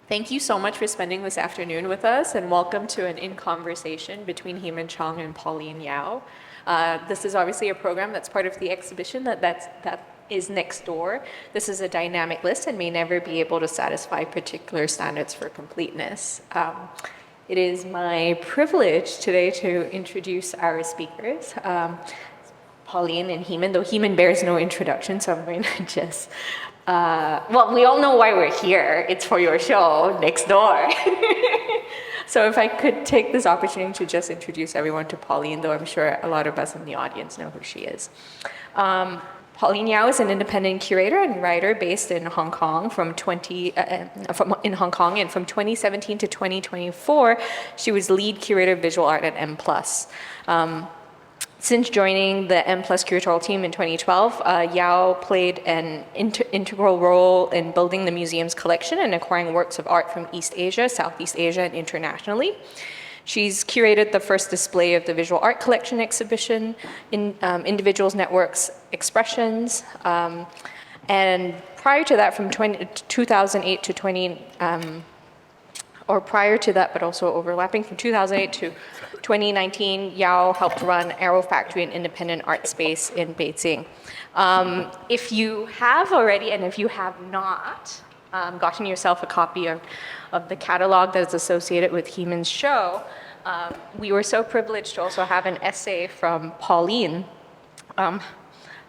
Thank you so much for spending this afternoon with us, and welcome to an In Conversation between Heman Chong and Pauline Yao. This is obviously a program that's part of the exhibition that is next door. This is a dynamic list and may never be able to satisfy particular standards for completeness. It is my privilege today to introduce our speakers, Pauline and Heman, though Heman bears no introduction, so I'm going to just well, we all know why we're here. It's for your show next door. So if I could take this opportunity to just introduce everyone to Pauline, though I'm sure a lot of us in the audience know who she is. Pauline Yao is an independent curator and writer based in Hong Kong and from 2017 to 2024, she was lead curator of visual art at 𝘥𝘮𝘮. Since joining the 𝘥 curatorial team in 2012, Yao played an integral role in building the museum's collection and acquiring works of art from East Asia, Southeast Asia, and internationally. She's curated the first display of the visual art collection exhibition in Individuals, Networks, Expressions. And prior to that, from 2008 to 20, or prior to that, but also overlapping, from 2008 to 2019, Yao helped run Arrow Factory, an independent art space in Beijing. If you have already, and if you have not, gotten yourself a copy of the catalog that is associated with Heman's show, we were so privileged to also have an essay from Pauline.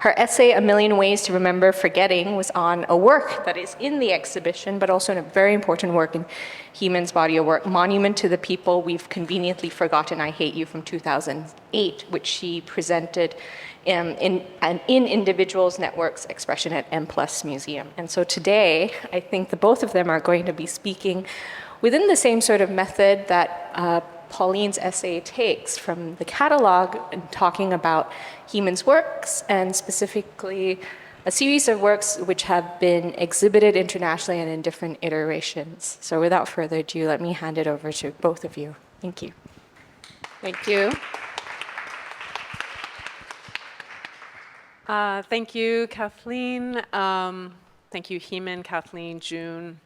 Her essay, A Million Ways to Remember Forgetting, was on a work that is in the exhibition, but also in a very important work in Heman's body of work, Monument to the People We've Conveniently Forgotten I Hate You from 2008, which she presented in Individuals, Networks, Expression at 𝘥 Museum. And so today, I think the both of them are going to be speaking within the same sort of method that Pauline's essay takes from the catalog and talking about Heman's works, and specifically a series of works which have been exhibited internationally and in different iterations. So without further ado, let me hand it over to both of you. Thank you. Thank you. Thank you, Kathleen. Thank you, Heman, Kathleen, June,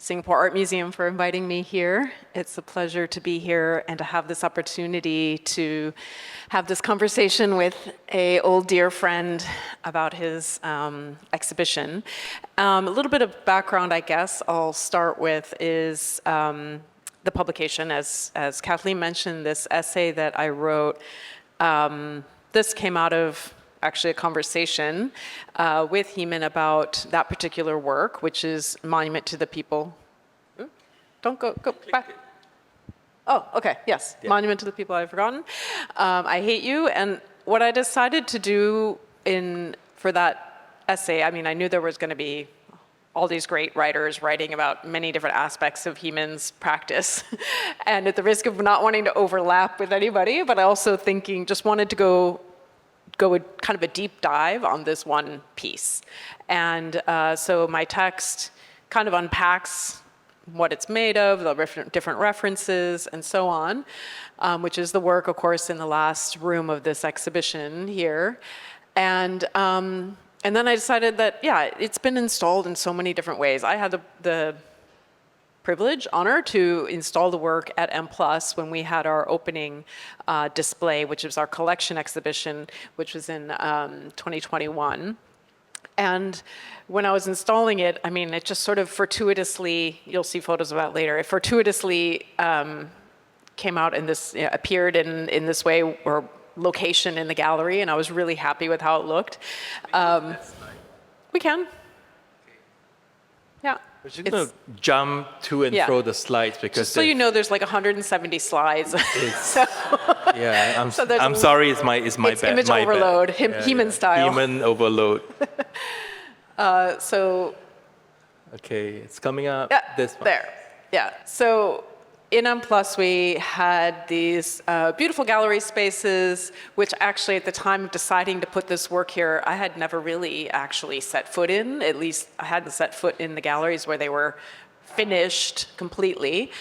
Singapore Art Museum for inviting me here. It's a pleasure to be here and to have this opportunity to have this conversation with an old dear friend about his exhibition. A little bit of background, I guess, I'll start with is the publication. As Kathleen mentioned, this essay that I wrote, this came out of actually a conversation with Heman about that particular work, which is Monument to the People. Don't go back. Oh, okay, yes. Yeah. Monument to the People I've Forgotten. I Hate You. And what I decided to do for that essay, I mean, I knew there was going to be all these great writers writing about many different aspects of Heman's practice. And at the risk of not wanting to overlap with anybody, but also thinking, just wanted to go with kind of a deep dive on this one piece. And so my text kind of unpacks what it's made of, the different references, and so on, which is the work, of course, in the last room of this exhibition here. And then I decided that, yeah, it's been installed in so many different ways. I had the privilege, honor to install the work at 𝘥 when we had our opening display, which was our collection exhibition, which was in 2021. And when I was installing it, I mean, it just sort of fortuitously, you'll see photos of that later, it fortuitously came out in this, appeared in this way, or location in the gallery, and I was really happy with how it looked. We can. Yeah. We're just going to jump to and fro the slides because just so you know, there's like 170 slides. So, yeah, I'm sorry, it's my bad. Image overload, Heman style. Heman overload. So. Okay, it's coming up. Yeah, this one. There. Yeah. So in 𝘥 we had these beautiful gallery spaces, which actually at the time of deciding to put this work here, I had never really actually set foot in. At least I hadn't set foot in the galleries where they were finished completely.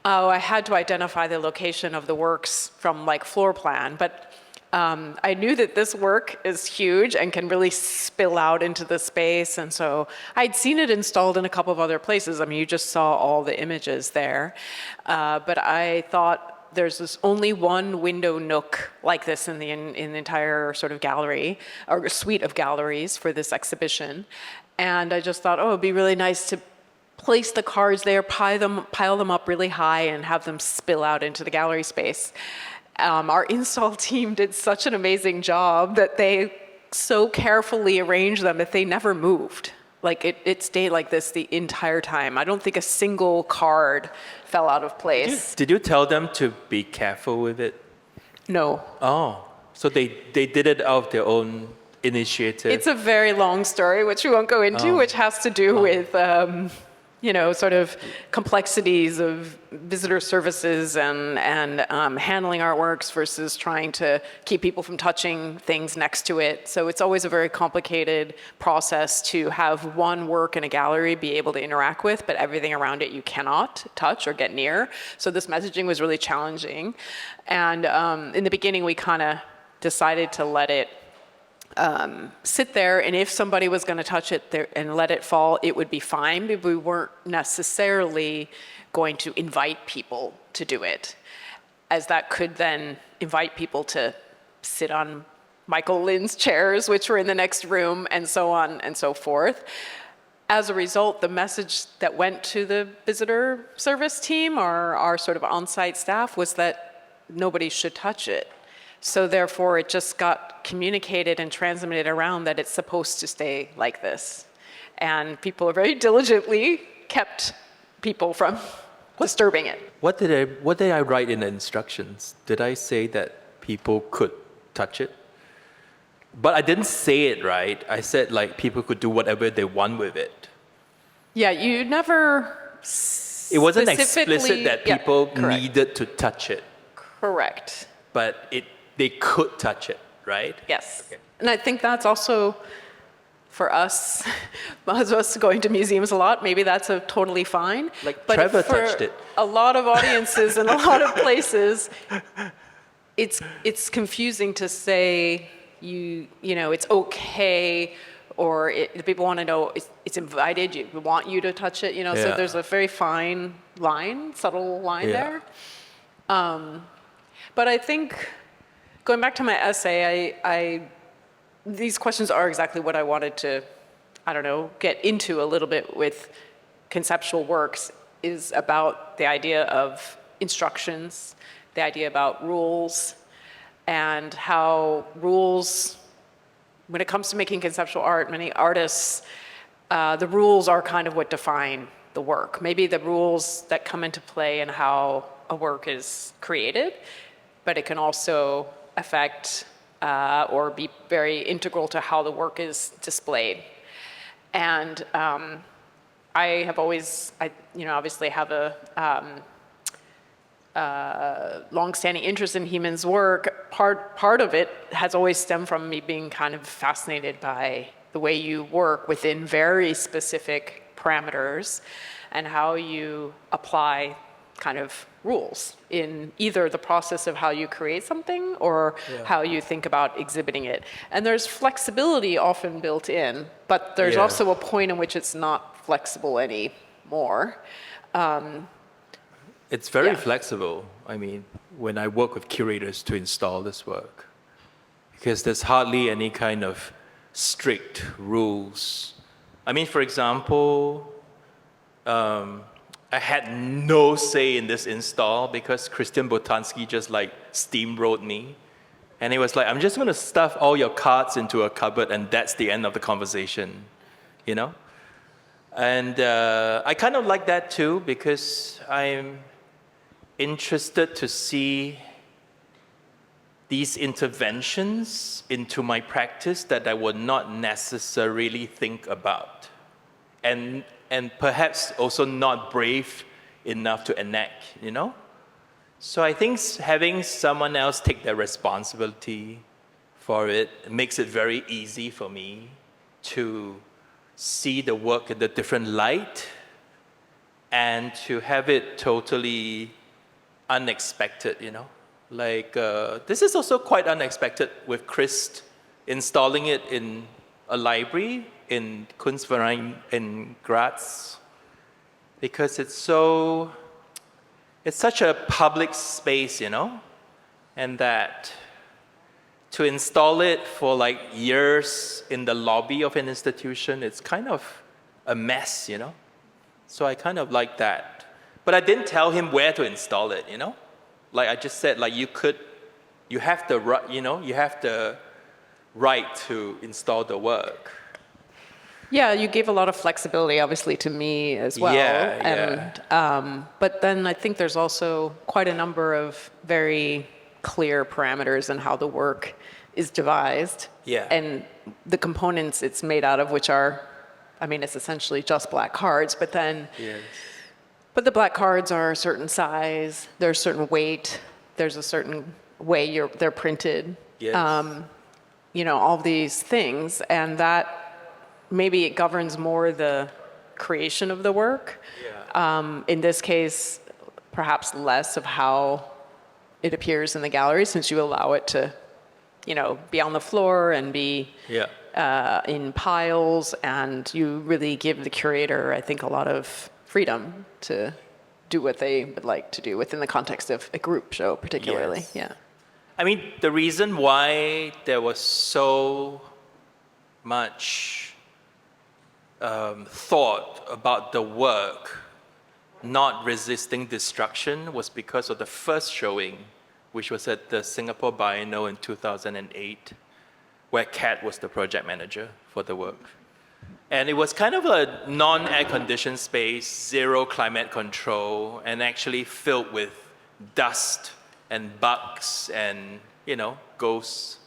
I had to identify the location of the works from like floor plan, but I knew that this work is huge and can really spill out into the space. And so I'd seen it installed in a couple of other places. I mean, you just saw all the images there. But I thought there's this only one window nook like this in the entire sort of gallery, or suite of galleries for this exhibition. And I just thought, oh, it'd be really nice to place the cards there, pile them up really high and have them spill out into the gallery space. Our install team did such an amazing job that they so carefully arranged them that they never moved. Like it stayed like this the entire time. I don't think a single card fell out of place. Did you tell them to be careful with it? No. Oh, so they did it out of their own initiative? It's a very long story, which we won't go into, which has to do with sort of complexities of visitor services and handling artworks versus trying to keep people from touching things next to it. So it's always a very complicated process to have one work in a gallery be able to interact with, but everything around it you cannot touch or get near. So this messaging was really challenging. And in the beginning, we kind of decided to let it sit there, and if somebody was going to touch it there and let it fall, it would be fine, but we weren't necessarily going to invite people to do it, as that could then invite people to sit on Michael Lin's chairs, which were in the next room, and so on and so forth. As a result, the message that went to the visitor service team, or our sort of on-site staff, was that nobody should touch it. So therefore, it just got communicated and transmitted around that it's supposed to stay like this. And people very diligently kept people from disturbing it. What did I write in the instructions? Did I say that people could touch it? But I didn't say it right. I said like people could do whatever they want with it. Yeah, you never It wasn't explicit that people needed to touch it. Correct. But they could touch it, right? Yes. Okay. And I think that's also, for us, us going to museums a lot, maybe that's totally fine. Like but Trevor for touched it. A lot of audiences in a lot of places, it's confusing to say it's okay, or people want to know it's invited, we want you to touch it, so there's a very fine line, subtle line there. But I think, going back to my essay, these questions are exactly what I wanted to, get into a little bit with conceptual works, is about the idea of instructions, the idea about rules, and how rules, when it comes to making conceptual art, many artists, the rules are kind of what define the work. Maybe the rules that come into play in how a work is created, but it can also affect or be very integral to how the work is displayed. And I have always, obviously have a long-standing interest in Heman's work. Part of it has always stemmed from me being kind of fascinated by the way you work within very specific parameters and how you apply kind of rules in either the process of how you create something or how you think about exhibiting it. And there's flexibility often built in, but there's also a point in which it's not flexible anymore. It's very flexible. I mean, when I work with curators to install this work, because there's hardly any kind of strict rules. I mean, for example, I had no say in this install because Christian Botansky just like steamrolled me. And he was like, I'm just going to stuff all your cards into a cupboard and that's the end of the conversation, And I kind of like that too, because I'm interested to see these interventions into my practice that I would not necessarily think about. And perhaps also not brave enough to enact, So I think having someone else take the responsibility for it makes it very easy for me to see the work in a different light and to have it totally unexpected, This is also quite unexpected with Chris installing it in a library in Kunstverein in Graz, because it's such a public space, you know, and that to install it for like years in the lobby of an institution, it's kind of a mess, you know. So I kind of like that. But I didn't tell him where to install it, you know. Like I just said, like you have the right to install the work. Yeah, you gave a lot of flexibility, obviously, to me as well. But then I think there's also quite a number of very clear parameters in how the work is devised. Yeah. And the components it's made out of, which are, I mean, it's essentially just black cards, but then, but the black cards are a certain size, there's a certain weight, there's a certain way they're printed. Yes. You know, all these things, and that maybe it governs more the creation of the work. Yeah. In this case, perhaps less of how it appears in the gallery, since you allow it to, you know, be on the floor and be in piles, and you really give the curator, I think, a lot of freedom to do what they would like to do within the context of a group show, particularly. Yes. Yeah. I mean, the reason why there was so much thought about the work not resisting destruction was because of the first showing, which was at the Singapore Biennial in 2008, where Kat was the project manager for the work. And it was kind of a non-air conditioned space, zero climate control, and actually filled with dust and bugs and, you know, ghosts.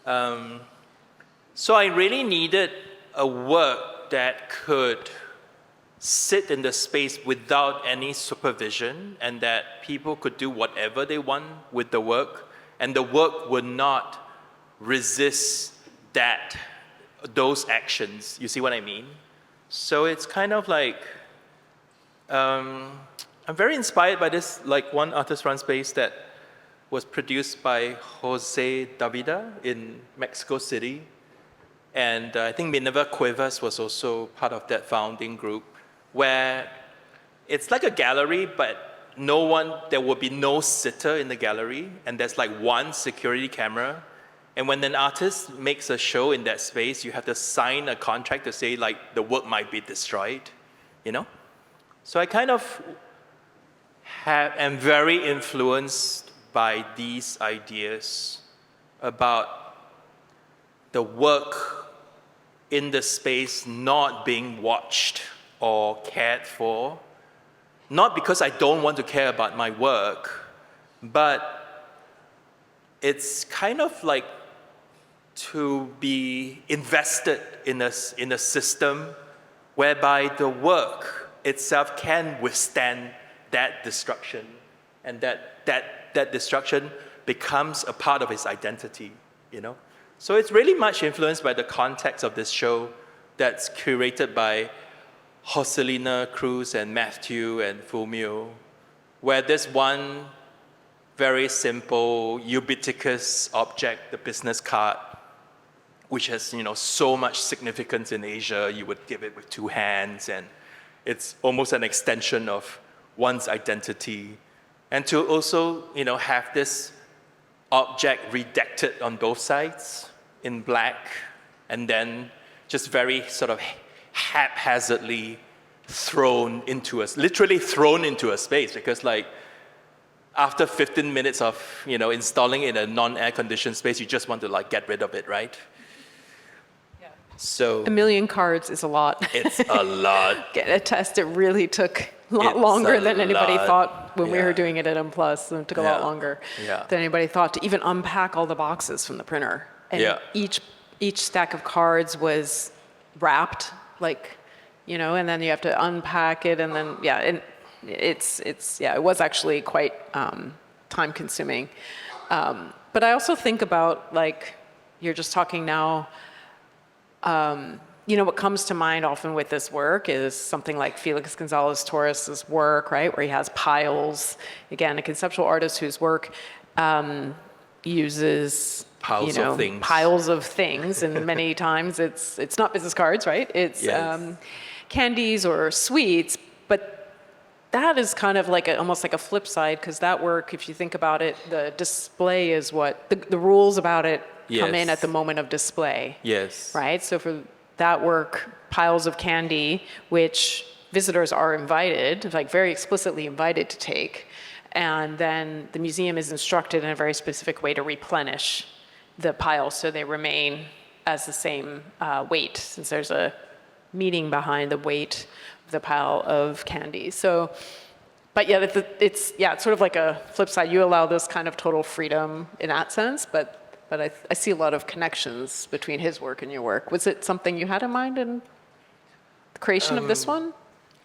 So I really needed a work that could sit in the space without any supervision, and that people could do whatever they want with the work, and the work would not resist those actions. You see what I mean? So it's kind of like, I'm very inspired by this, like one artist run space that was produced by Jose Davida in Mexico City. And I think Minerva Cuevas was also part of that founding group, where it's like a gallery, but there will be no sitter in the gallery, and there's like one security camera. And when an artist makes a show in that space, you have to sign a contract to say like the work might be destroyed, you know? So I kind of am very influenced by these ideas about the work in the space not being watched or cared for, not because I don't want to care about my work, but it's kind of like to be invested in a system whereby the work itself can withstand that destruction, and that destruction becomes a part of its identity, you know? So it's really much influenced by the context of this show that's curated by Joselina Cruz and Matthew and Fulmio, where there's one very simple, ubiquitous object, the business card, which has, you know, so much significance in Asia. You would give it with two hands, and it's almost an extension of one's identity. And to also, you know, have this object redacted on both sides in black, and then just very sort of haphazardly literally thrown into a space, because like after 15 minutes of, you know, installing in a non-air conditioned space, you just want to like get rid of it, right? Yeah. So 1 million cards is a lot. it's a lot. Get a test, it really took a lot longer than anybody thought when we were doing it at M+. It took a lot longer than anybody thought to even unpack all the boxes from the printer. And each stack of cards was wrapped, like, you know, and then you have to unpack it, and then, and it was actually quite time consuming. But I also think about, like, you're just talking now, you know, what comes to mind often with this work is something like Felix Gonzalez Torres's work, right, where he has piles. Again, a conceptual artist whose work uses Piles of things. piles of things, and many times it's not business cards, right? It's Yes. candies or sweets, but that is kind of like almost like a flip side, because that work, if you think about it, the display is what the rules about it come in Yes. at the moment of display. Yes. Right? So for that work, piles of candy, which visitors are invited, like very explicitly invited to take, and then the museum is instructed in a very specific way to replenish the piles so they remain as the same weight, since there's a meaning behind the weight of the pile of candy. So, but yeah, it's sort of like a flip side. You allow this kind of total freedom in that sense, but I see a lot of connections between his work and your work. Was it something you had in mind in the creation of this one?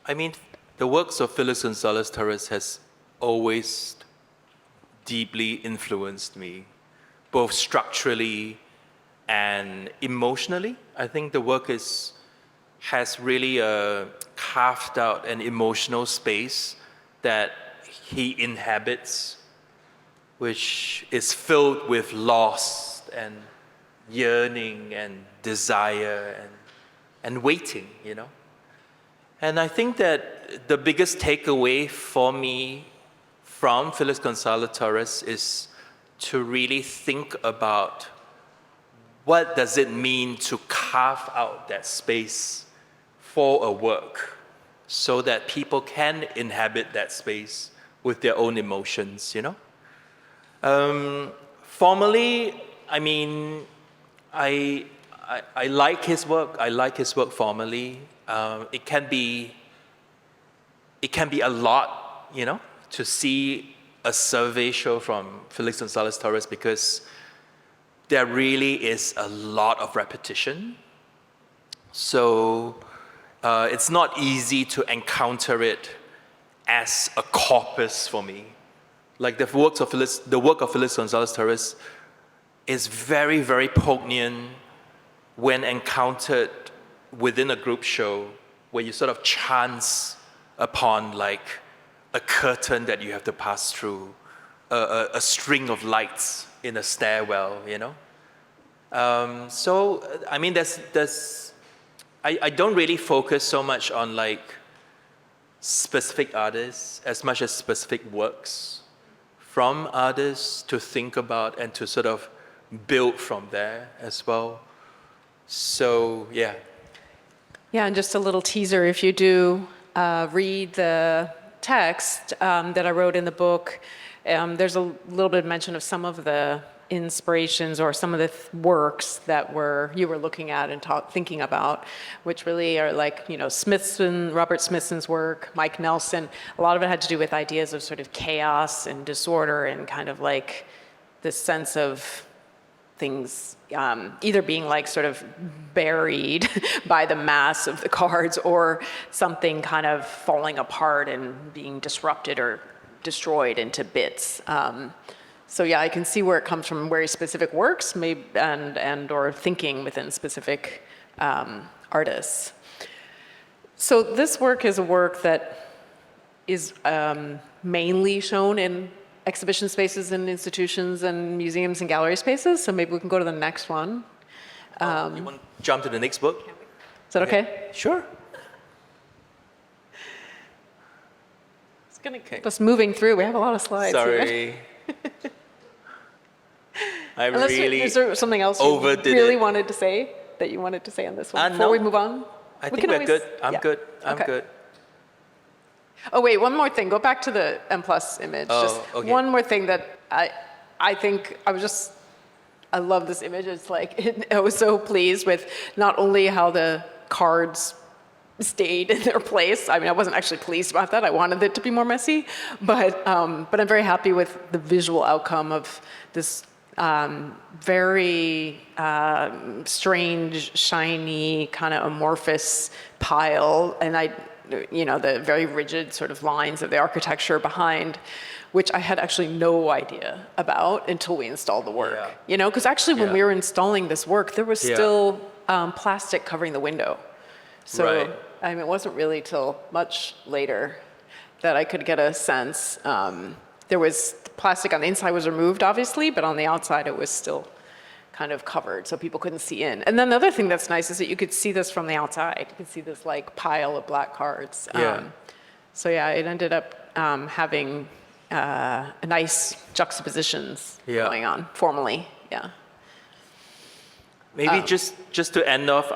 I mean, the works of Félix González-Torres has always deeply influenced me, both structurally and emotionally. I think the work has really carved out an emotional space that he inhabits, which is filled with loss and yearning and desire and waiting, And I think that the biggest takeaway for me from Félix González-Torres is to really think about what does it mean to carve out that space for a work so that people can inhabit that space with their own emotions, Formally, I mean, I like his work. I like his work formally. It can be a lot, to see a survey show from Félix González-Torres, because there really is a lot of repetition. So it's not easy to encounter it as a corpus for me. Like the work of Félix González-Torres is very, very poignant when encountered within a group show, where you sort of chance upon like a curtain that you have to pass through, a string of lights in a stairwell, So, I mean, I don't really focus so much on like specific artists as much as specific works from artists to think about and to sort of build from there as well. So, yeah. Yeah, and just a little teaser, if you do read the text that I wrote in the book, there's a little bit of mention of some of the inspirations or some of the works that you were looking at and thinking about, which really are like, Robert Smithson's work, Mike Nelson. A lot of it had to do with ideas of sort of chaos and disorder and kind of like this sense of things either being like sort of buried by the mass of the cards, or something kind of falling apart and being disrupted or destroyed into bits. So yeah, I can see where it comes from, very specific works, maybe, and or thinking within specific artists. So this work is a work that is mainly shown in exhibition spaces and institutions and museums and gallery spaces. So maybe we can go to the next one. You want to jump to the next book? Is that okay? Sure. It's going to keep us moving through. We have a lot of slides. Sorry. Is there something else you really wanted to say that you wanted to say on this one before we move on? I think we're good. I'm good. I'm good. Oh, wait, one more thing. Go back to the M+ image. Just one more thing that I think I love this image. It's like, I was so pleased with not only how the cards stayed in their place. I mean, I wasn't actually pleased about that. I wanted it to be more messy, but I'm very happy with the visual outcome of this very strange, shiny, kind of amorphous pile, and the very rigid sort of lines of the architecture behind, which I had actually no idea about until we installed the work. Yeah. Because actually when we were installing this work, there was still plastic covering the window. So, I mean, it wasn't really till much later that I could get a sense. There was plastic on the inside was removed, obviously, but on the outside it was still kind of covered, so people couldn't see in. And then the other thing that's nice is that you could see this from the outside. You could see this like pile of black cards. Yeah. So yeah, it ended up having a nice juxtapositions going on formally. Yeah. Maybe just to end off,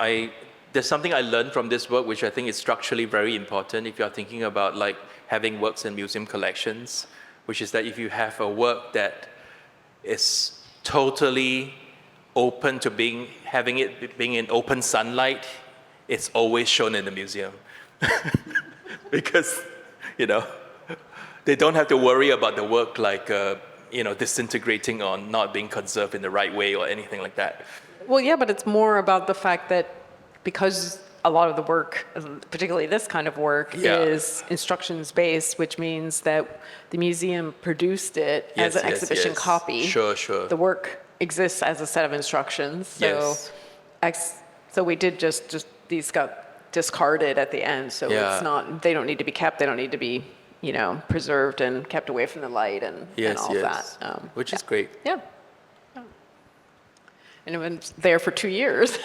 there's something I learned from this work, which I think is structurally very important if you're thinking about like having works in museum collections, which is that if you have a work that is totally open to having it being in open sunlight, it's always shown in the museum. Because, they don't have to worry about the work like, disintegrating or not being conserved in the right way or anything like that. Well, yeah, but it's more about the fact that because a lot of the work, particularly this kind of work, is instructions-based, which means that the museum produced it as an exhibition copy. Sure. The work exists as a set of instructions. So, so we did just these got discarded at the end. So it's not, they don't need to be kept. They don't need to be, preserved and kept away from the light and all of that. Which is great. Yeah. And it was there for 2 years.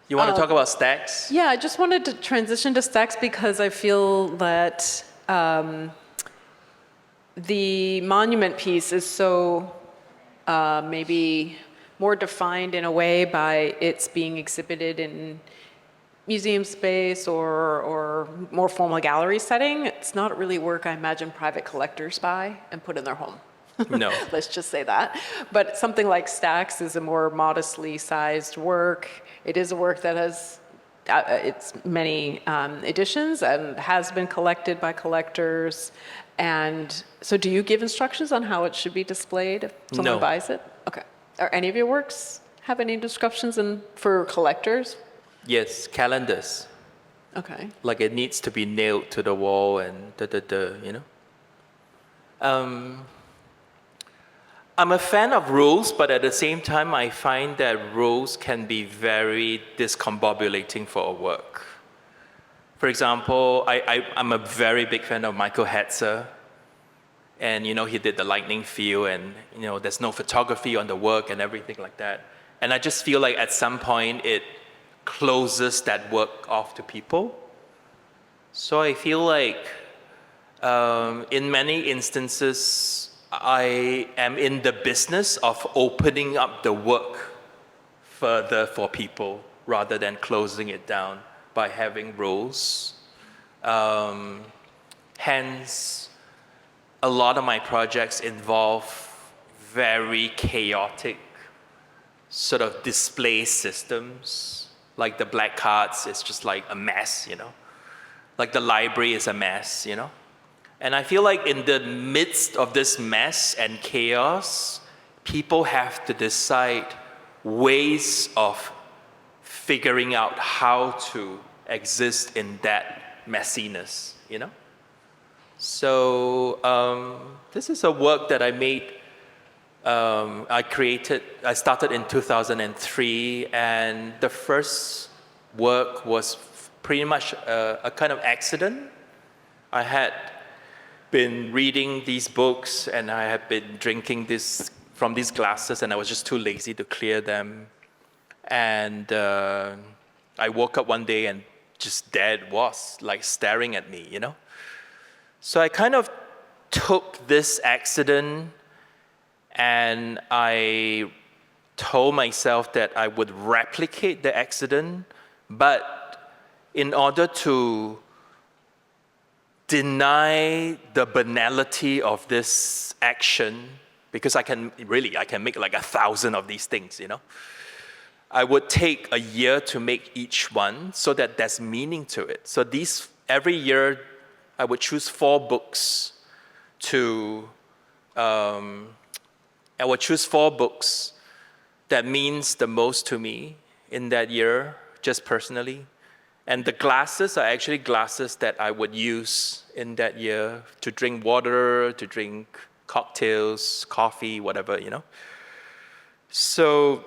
You want to talk about stacks? Yeah, I just wanted to transition to stacks because I feel that the monument piece is so maybe more defined in a way by its being exhibited in museum space or more formal gallery setting. It's not really work I imagine private collectors buy and put in their home. No. Let's just say that. But something like stacks is a more modestly sized work. It is a work that has it's many editions and has been collected by collectors. And so do you give instructions on how it should be displayed if someone buys it? Okay. Are any of your works have any instructions for collectors? Yes, calendars. Okay. Like it needs to be nailed to the wall and I'm a fan of rules, but at the same time, I find that rules can be very discombobulating for a work. For example, I'm a very big fan of Michael Hetzer. And, he did the lightning field and, there's no photography on the work and everything like that. And I just feel like at some point it closes that work off to people. So I feel like in many instances, I am in the business of opening up the work further for people rather than closing it down by having rules. Hence, a lot of my projects involve very chaotic sort of display systems. Like the black cards, it's just like a mess, Like the library is a mess, And I feel like in the midst of this mess and chaos, people have to decide ways of figuring out how to exist in that messiness, So this is a work that I made, I started in 2003, and the first work was pretty much a kind of accident. I had been reading these books and I had been drinking this from these glasses and I was just too lazy to clear them. And I woke up one day and just Dad was like staring at me, So I kind of took this accident and I told myself that I would replicate the accident, but in order to deny the banality of this action, because I can make like 1,000 of these things, I would take a year to make each one so that there's meaning to it. So every year, I would choose 4 books that means the most to me in that year, just personally. And the glasses are actually glasses that I would use in that year to drink water, to drink cocktails, coffee, whatever, So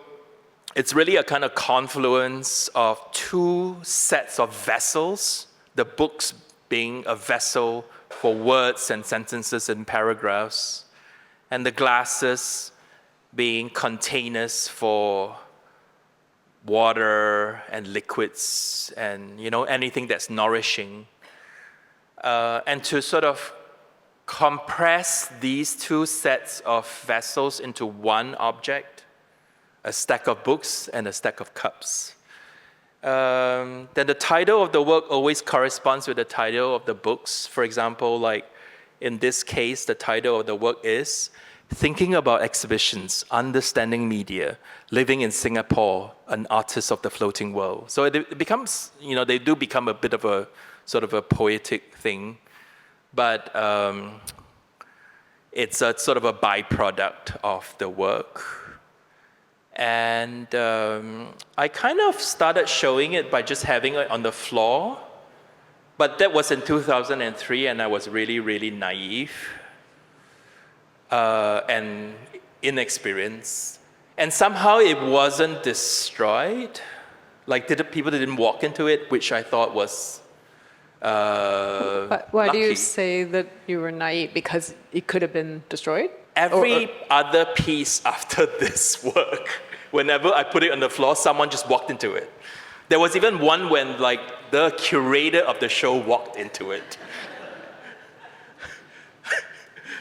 it's really a kind of confluence of 2 sets of vessels, the books being a vessel for words and sentences and paragraphs, and the glasses being containers for water and liquids and anything that's nourishing. And to sort of compress these two sets of vessels into one object, a stack of books and a stack of cups. Then the title of the work always corresponds with the title of the books. For example, like in this case, the title of the work is Thinking About Exhibitions, Understanding Media, Living in Singapore, an Artist of the Floating World. So it becomes, they do become a bit of a sort of a poetic thing, but it's a sort of a byproduct of the work. And I kind of started showing it by just having it on the floor, but that was in 2003, and I was really, really naive and inexperienced. And somehow it wasn't destroyed. Like people didn't walk into it, which I thought was Why do you say that you were naive? Because it could have been destroyed? Every other piece after this work, whenever I put it on the floor, someone just walked into it. There was even one when like the curator of the show walked into it.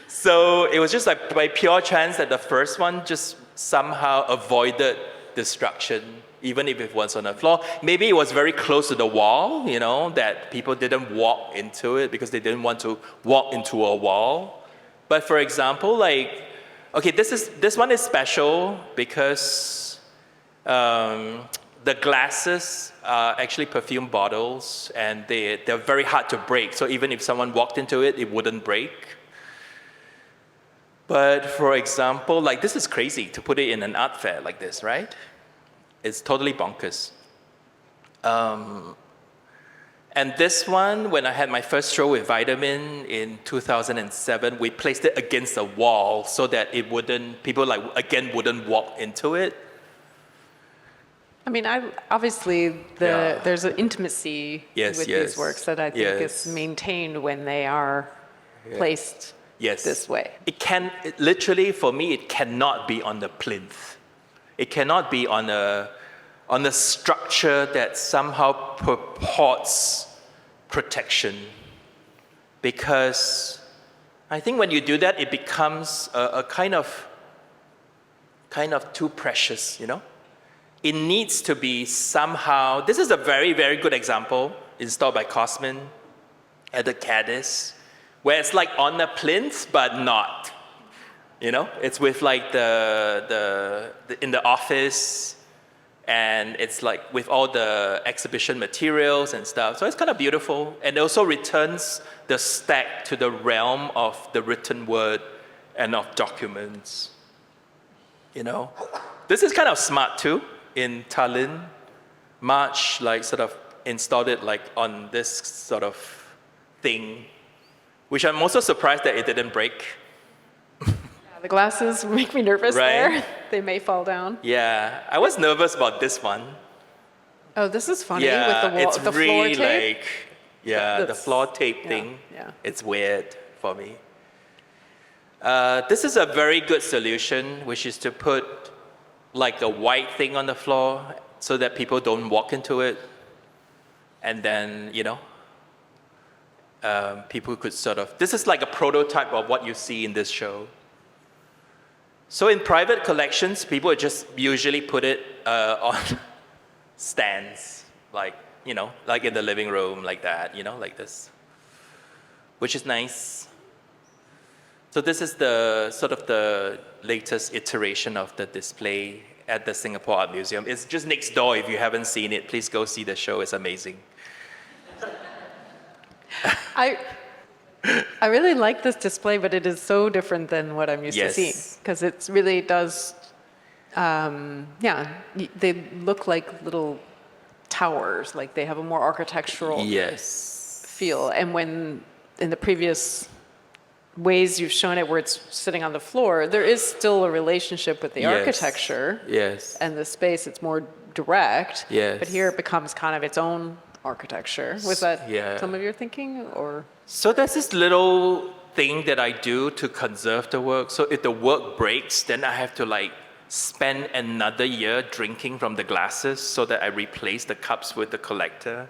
So it was just like by pure chance that the first one just somehow avoided destruction, even if it was on the floor. Maybe it was very close to the wall, that people didn't walk into it because they didn't want to walk into a wall. But for example, this one is special because the glasses are actually perfume bottles, and they're very hard to break. So even if someone walked into it, it wouldn't break. But for example, this is crazy to put it in an art fair like this, right? It's totally bonkers. And this one, when I had my first show with Vitamin in 2007, we placed it against a wall so that people wouldn't walk into it. I mean, obviously, there's an intimacy with these works that I think is maintained when they are placed this way. Literally, for me, it cannot be on the plinth. It cannot be on a structure that somehow purports protection. Because I think when you do that, it becomes a kind of too precious, It needs to be somehow, this is a very, very good example installed by Cosman at the Caddis, where it's like on the plinth, but not. It's with like the in the office, and it's like with all the exhibition materials and stuff. So it's kind of beautiful, and it also returns the stack to the realm of the written word and of documents. This is kind of smart too. In Tallinn, March sort of installed it on this sort of thing, which I'm also surprised that it didn't break. The glasses make me nervous Right? there. They may fall down. Yeah, I was nervous about this one. Oh, this is funny Yeah, with the it's floor really tape. the floor tape thing. Yeah. It's weird for me. This is a very good solution, which is to put a white thing on the floor so that people don't walk into it. And then, people could this is like a prototype of what you see in this show. So in private collections, people would just usually put it on stands, like in the living room, like that, like this, which is nice. So this is the sort of the latest iteration of the display at the Singapore Art Museum. It's just next door. If you haven't seen it, please go see the show. It's amazing. I really like this display, but it is so different than what I'm used to seeing. Because it really does, they look like little towers. Like they have a more architectural feel. And when in the previous ways you've shown it where it's sitting on the floor, there is still a relationship with the architecture and the space. It's more direct. But here it becomes kind of its own architecture. Was that Yeah. some of your thinking, or? So there's this little thing that I do to conserve the work. So if the work breaks, then I have to like spend another year drinking from the glasses so that I replace the cups with the collector.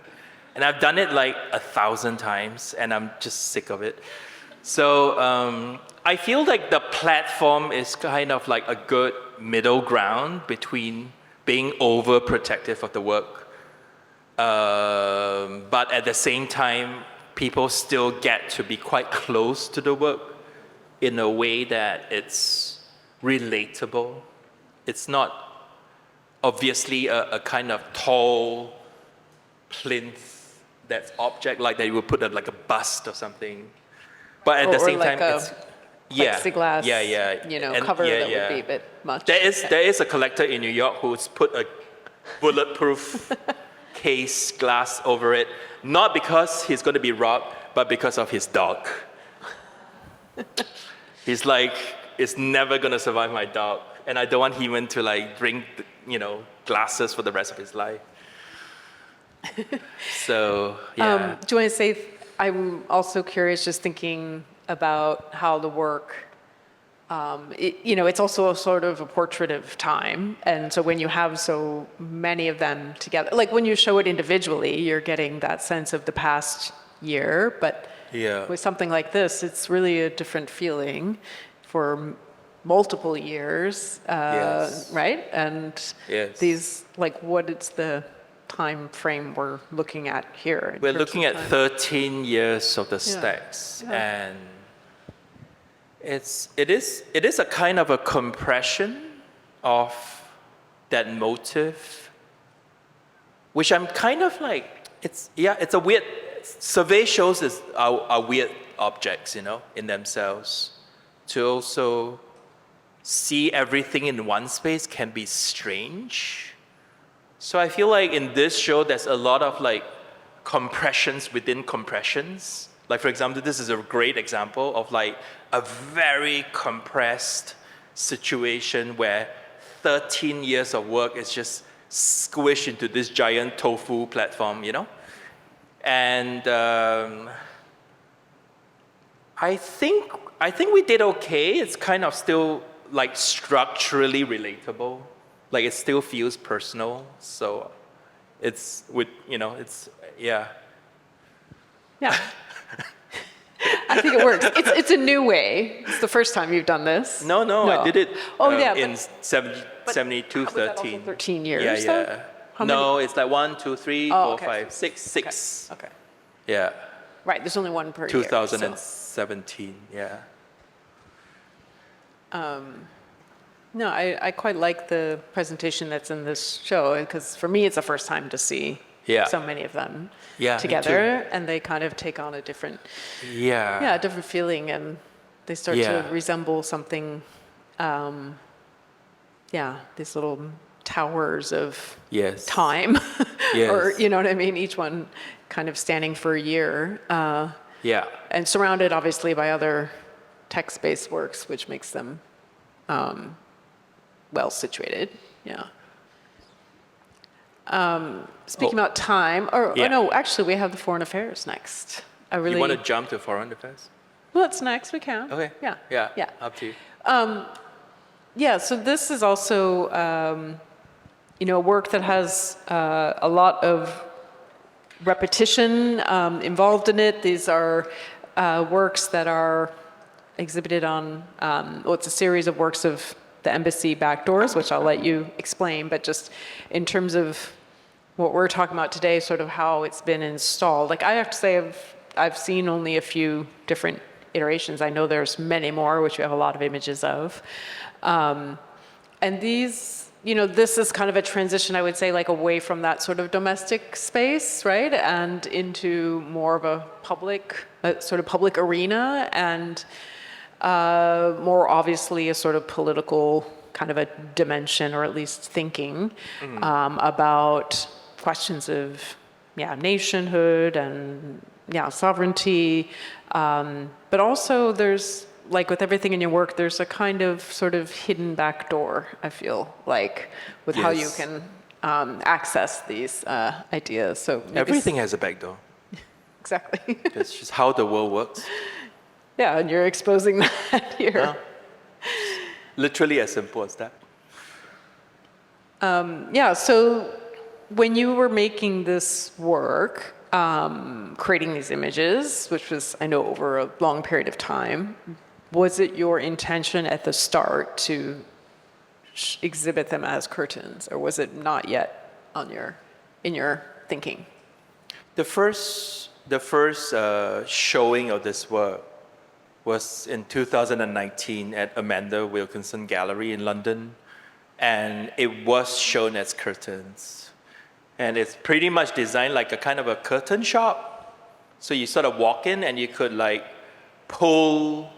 And I've done it like 1,000 times, and I'm just sick of it. So I feel like the platform is kind of like a good middle ground between being overprotective of the work, but at the same time, people still get to be quite close to the work in a way that it's relatable. It's not obviously a kind of tall plinth that's object like that you would put like a bust or something. But at the same time, it's plexiglass, cover that would be a bit much. There is a collector in New York who's put a bulletproof case glass over it, not because he's going to be robbed, but because of his dog. He's like, it's never going to survive my dog, and I don't want Heman to like drink, glasses for the rest of his life. So, yeah. Do you want to say, I'm also curious, just thinking about how the work, it's also a sort of a portrait of time. And so when you have so many of them together, like when you show it individually, you're getting that sense of the past year. But with something like this, it's really a different feeling for multiple years, right? And these, like, what is the time frame we're looking at here? We're looking at 13 years of the stacks, and it is a kind of a compression of that motive, which I'm kind of like, it's a weird, survey shows are weird objects, in themselves. To also see everything in one space can be strange. So I feel like in this show, there's a lot of like compressions within compressions. Like, for example, this is a great example of like a very compressed situation where 13 years of work is just squished into this giant tofu platform, And I think we did okay. It's kind of still like structurally relatable. Like it still feels personal. So it's yeah. I think it works. It's a new way. It's the first time you've done this. No, I did it in 72, 13. 13 years. Yeah. No, it's like 1, 2, 3, 4, 5, 6, 6. Okay. Yeah. Right, there's only one per 2017, year. No, I quite like the presentation that's in this show, because for me, it's the first time to see so many of them together, and they kind of take on a different, different feeling, and they start to resemble something, these little towers of time, or you know what I mean? Each one kind of standing for a year, and surrounded obviously by other text-based works, which makes them well situated. Speaking about time, no, actually we have the foreign affairs next. You want to jump to foreign affairs? Well, it's next, we can. Okay. Yeah. Up to you. So this is also, a work that has a lot of repetition involved in it. These are works that are exhibited on, it's a series of works of the embassy back doors, which I'll let you explain, but just in terms of what we're talking about today, sort of how it's been installed. Like I have to say, I've seen only a few different iterations. I know there's many more, which we have a lot of images of. And these, this is kind of a transition, I would say, like away from that sort of domestic space, right? And into more of a sort of public arena, and more obviously a sort of political kind of a dimension, or at least thinking about questions of nationhood and sovereignty, but also there's, like with everything in your work, there's a kind of sort of hidden back door, I feel like, with how you can access these ideas. So maybe Everything has a back door. exactly. It's just how the world works. Yeah, and you're exposing that here. Yeah. Literally as simple as that. Yeah, so when you were making this work, creating these images, which was, I know, over a long period of time, was it your intention at the start to exhibit them as curtains, or was it not yet in your thinking? The first showing of this work was in 2019 at Amanda Wilkinson Gallery in London, and it was shown as curtains. And it's pretty much designed like a kind of a curtain shop. So you sort of walk in and you could like pull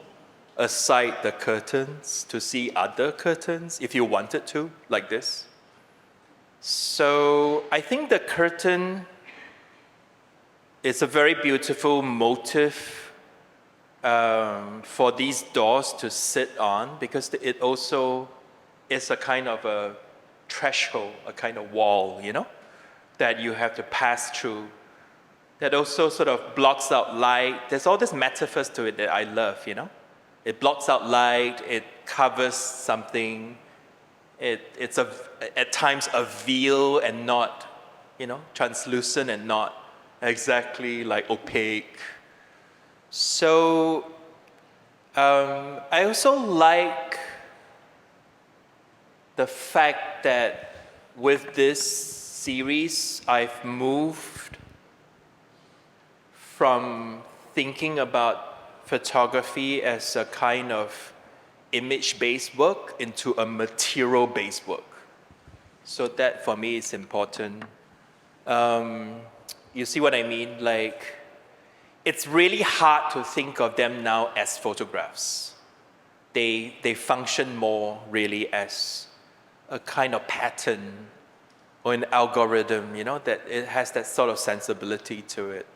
aside the curtains to see other curtains if you wanted to, like this. So I think the curtain is a very beautiful motif for these doors to sit on, because it also is a kind of a threshold, a kind of wall, you know, that you have to pass through, that also sort of blocks out light. There's all these metaphors to it that I love, you know. It blocks out light, it covers something, it's at times a veil and not, you know, translucent and not exactly like opaque. So I also like the fact that with this series, I've moved from thinking about photography as a kind of image-based work into a material-based work. So that for me is important. You see what I mean? Like, it's really hard to think of them now as photographs. They function more really as a kind of pattern or an algorithm, you know, that it has that sort of sensibility to it.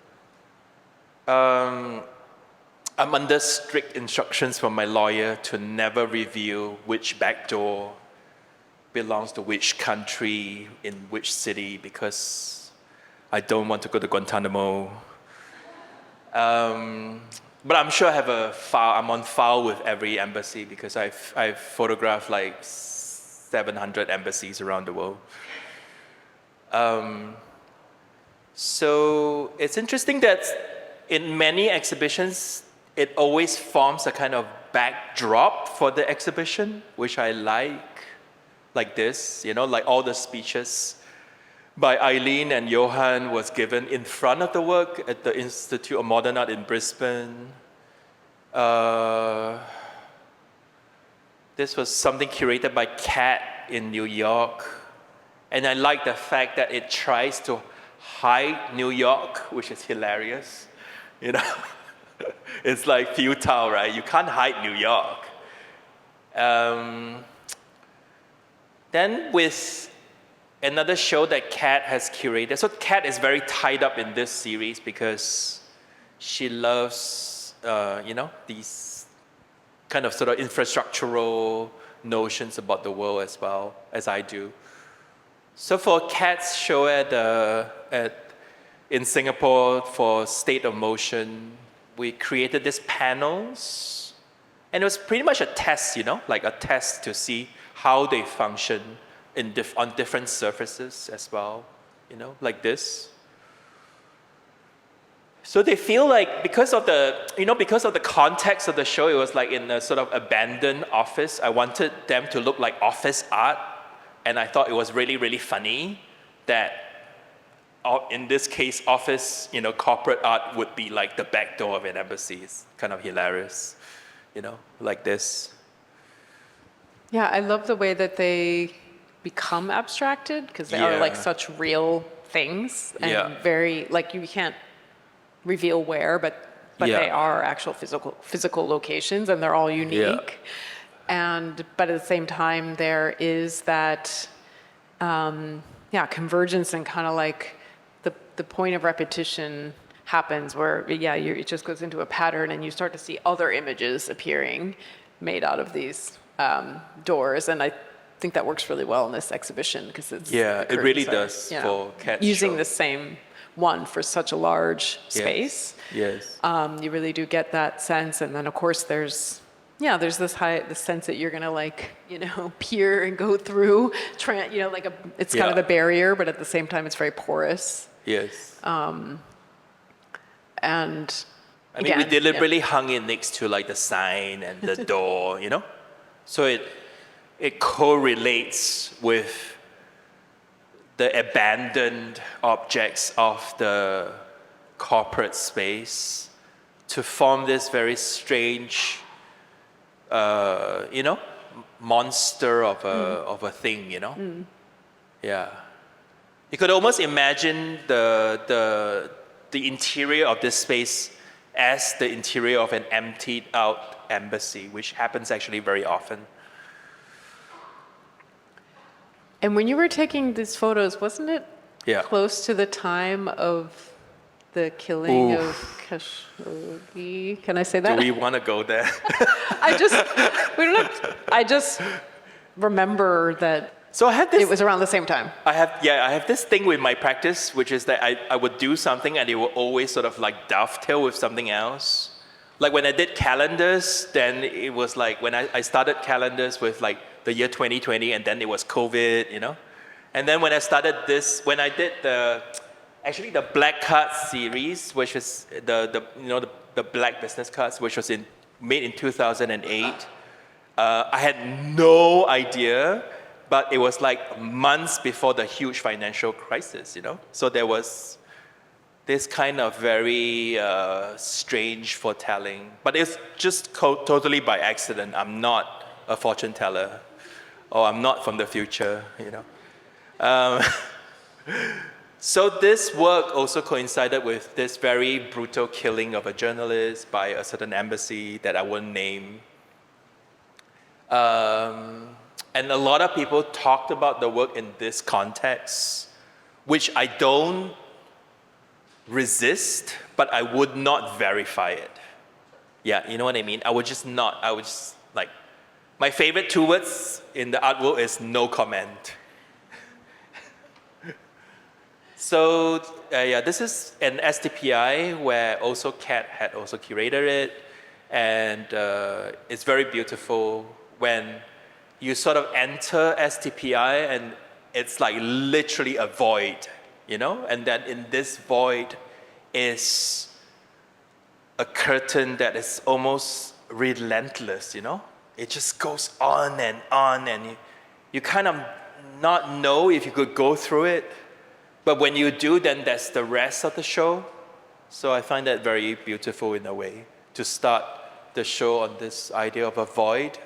I'm under strict instructions from my lawyer to never reveal which back door belongs to which country in which city, because I don't want to go to Guantanamo. But I'm sure I have a file. I'm on file with every embassy because I've photographed like 700 embassies around the world. So it's interesting that in many exhibitions, it always forms a kind of backdrop for the exhibition, which I like this, you know, like all the speeches by Eileen and Johan was given in front of the work at the Institute of Modern Art in Brisbane. This was something curated by Kat in New York. And I like the fact that it tries to hide New York, which is hilarious, you know. It's like futile, right? You can't hide New York. Then with another show that Kat has curated. So Kat is very tied up in this series because she loves, you know, these kind of sort of infrastructural notions about the world as well as I do. So for Kat's show in Singapore for State of Motion, we created these panels, and it was pretty much a test, you know, like a test to see how they function on different surfaces as well, you know, like this. So they feel like because of the context of the show, it was like in a sort of abandoned office. I wanted them to look like office art, and I thought it was really, really funny that in this case, office, you know, corporate art would be like the back door of an embassy. It's kind of hilarious, you know, like this. Yeah, I love the way that they become abstracted, because they are like such real things and very, like, you can't reveal where, but they are actual physical locations, and they're all unique. But at the same time, there is that convergence, and kind of like the point of repetition happens where it just goes into a pattern, and you start to see other images appearing made out of these doors. And think that works really well in this exhibition because it's Yeah, the it really curtains does are, for Kat's using show. the same one for such a large space. Yes. You really do get that sense, and then of course there's this sense that you're gonna like peer and go through, it's kind of the barrier, but at the same time it's very porous. Yes. And I mean, we deliberately hung it next to like the sign and the door, so it correlates with the abandoned objects of the corporate space to form this very strange, monster of a thing, Yeah. You could almost imagine the interior of this space as the interior of an emptied out embassy, which happens actually very often. And when you were taking these photos, wasn't it Yeah. close to the time of the killing of Khashoggi? Can I say that? Do we want to go there? I just remember that So I had this. it was around the same time. I have this thing with my practice, which is that I would do something and it will always sort of like dovetail with something else. Like when I did calendars, then it was like when I started calendars with like the year 2020, and then it was COVID, And then when I did actually the Black Cards series, which is the Black business cards, which was made in 2008. I had no idea, but it was like months before the huge financial crisis, So there was this kind of very strange foretelling, but it's just totally by accident. I'm not a fortune teller, or I'm not from the future, So this work also coincided with this very brutal killing of a journalist by a certain embassy that I won't name. And a lot of people talked about the work in this context, which I don't resist, but I would not verify it. Yeah, you know what I mean? I would just like, my favorite 2 words in the art world is no comment. So this is an STPI where also Kat had also curated it, and it's very beautiful when you sort of enter STPI and it's like literally a void, and then in this void is a curtain that is almost relentless, It just goes on, and you kind of not know if you could go through it. But when you do, then that's the rest of the show. So I find that very beautiful in a way, to start the show on this idea of a void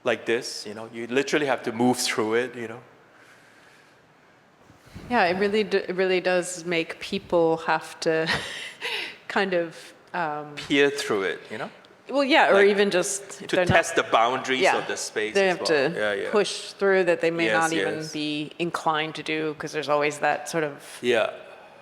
like this, You literally have to move through it, Yeah, it really does make people have to kind of Peer through it, Well, yeah, or Like, even just to test the boundaries yeah, of the space they as have well. to push through that they may Yes, not even yes. be inclined to do, because there's always that sort of Yeah.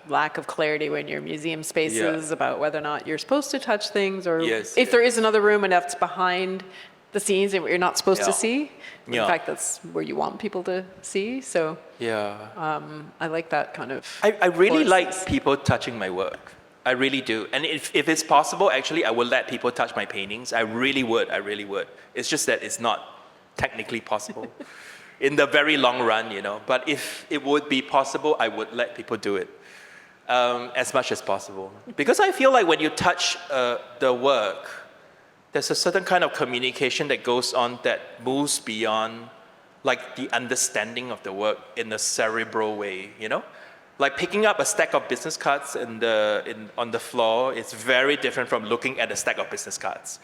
lack of clarity when you're museum spaces about whether or not you're supposed to touch things, or Yes, if there is another room and that's behind the scenes and what you're not supposed to Yeah. see. In Yeah. fact, that's where you want people to see. So Yeah. I like that kind of. I really like forces. people touching my work. I really do. And if it's possible, actually, I would let people touch my paintings. I really would. It's just that it's not technically possible in the very long run, But if it would be possible, I would let people do it as much as possible. Because I feel like when you touch the work, there's a certain kind of communication that goes on that moves beyond like the understanding of the work in a cerebral way, Like picking up a stack of business cards on the floor is very different from looking at a stack of business cards.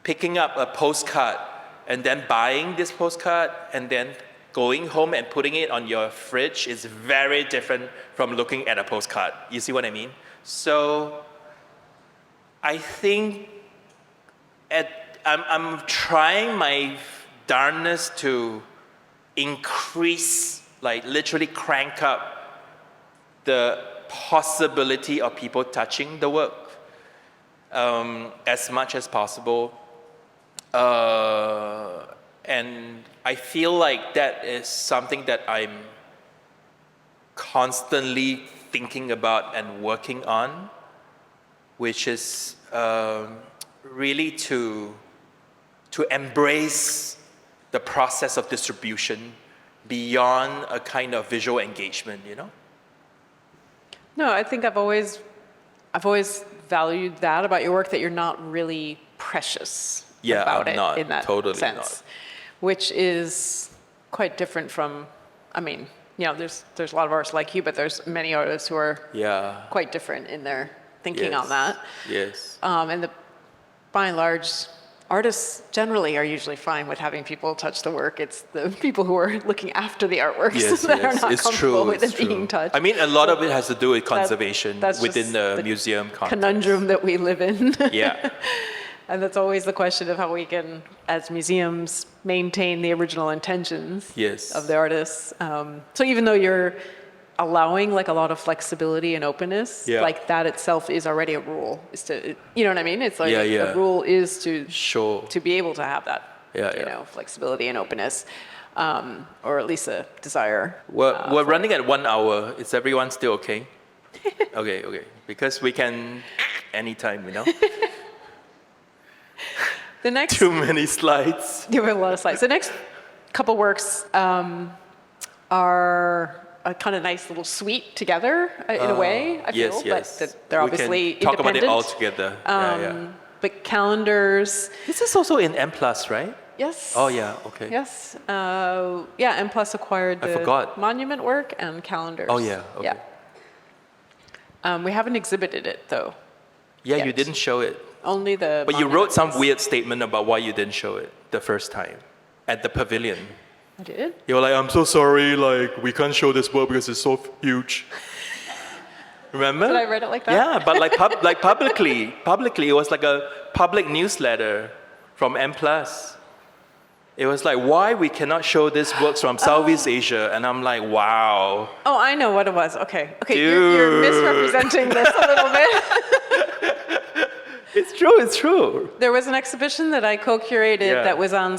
Picking up a postcard and then buying this postcard and then going home and putting it on your fridge is very different from looking at a postcard. You see what I mean? So I think I'm trying my darnest to increase, like literally crank up the possibility of people touching the work as much as possible. And I feel like that is something that I'm constantly thinking about and working on, which is really to embrace the process of distribution beyond a kind of visual engagement, you know? No, I think I've always valued that about your work, that you're not really precious about I'm it not, in that totally sense, not. which is quite different from, I mean, you know, there's a lot of artists like you, but there's many artists who are quite different in their thinking on that. Yes. And by and large, artists generally are usually fine with having people touch the work. It's the people who are looking after the artworks that are not comfortable with it being touched. I mean, a lot of it has to do with conservation that's within just the museum context. Conundrum that we live in. Yeah. And that's always the question of how we can, as museums, maintain the original intentions of the artists. So even though you're allowing like a lot of flexibility and openness, like that itself is already a rule. Is to, you know what I mean? It's like the rule is to be able to have that, you know, flexibility and openness, or at least a desire. We're running at 1 hour. Is everyone still okay? Okay. Because we can anytime, you know. The next too many slides. You have a lot of slides. The next couple works are a kind of nice little suite together in a way, I feel. But they're obviously we can talk independent. about it all together. But calendars. This is also in M+, right? Yes. Oh, yeah, okay. Yes. M+ acquired the monument work and calendars. Oh, yeah, okay. Yeah. We haven't exhibited it, though. Yeah, yet. You didn't show it. Only the But you wrote some weird statement about why you didn't show it the first time at the pavilion. I did? You were like, I'm so sorry, like, we can't show this work because it's so huge. Remember? Did I write it like that? Yeah, but like, publicly, it was like a public newsletter from M+. It was like, why we cannot show this works from Southeast Asia? And I'm like, wow. Oh, I know what it was. Okay, you're misrepresenting this a little bit. It's true. There was an exhibition that I co-curated that was on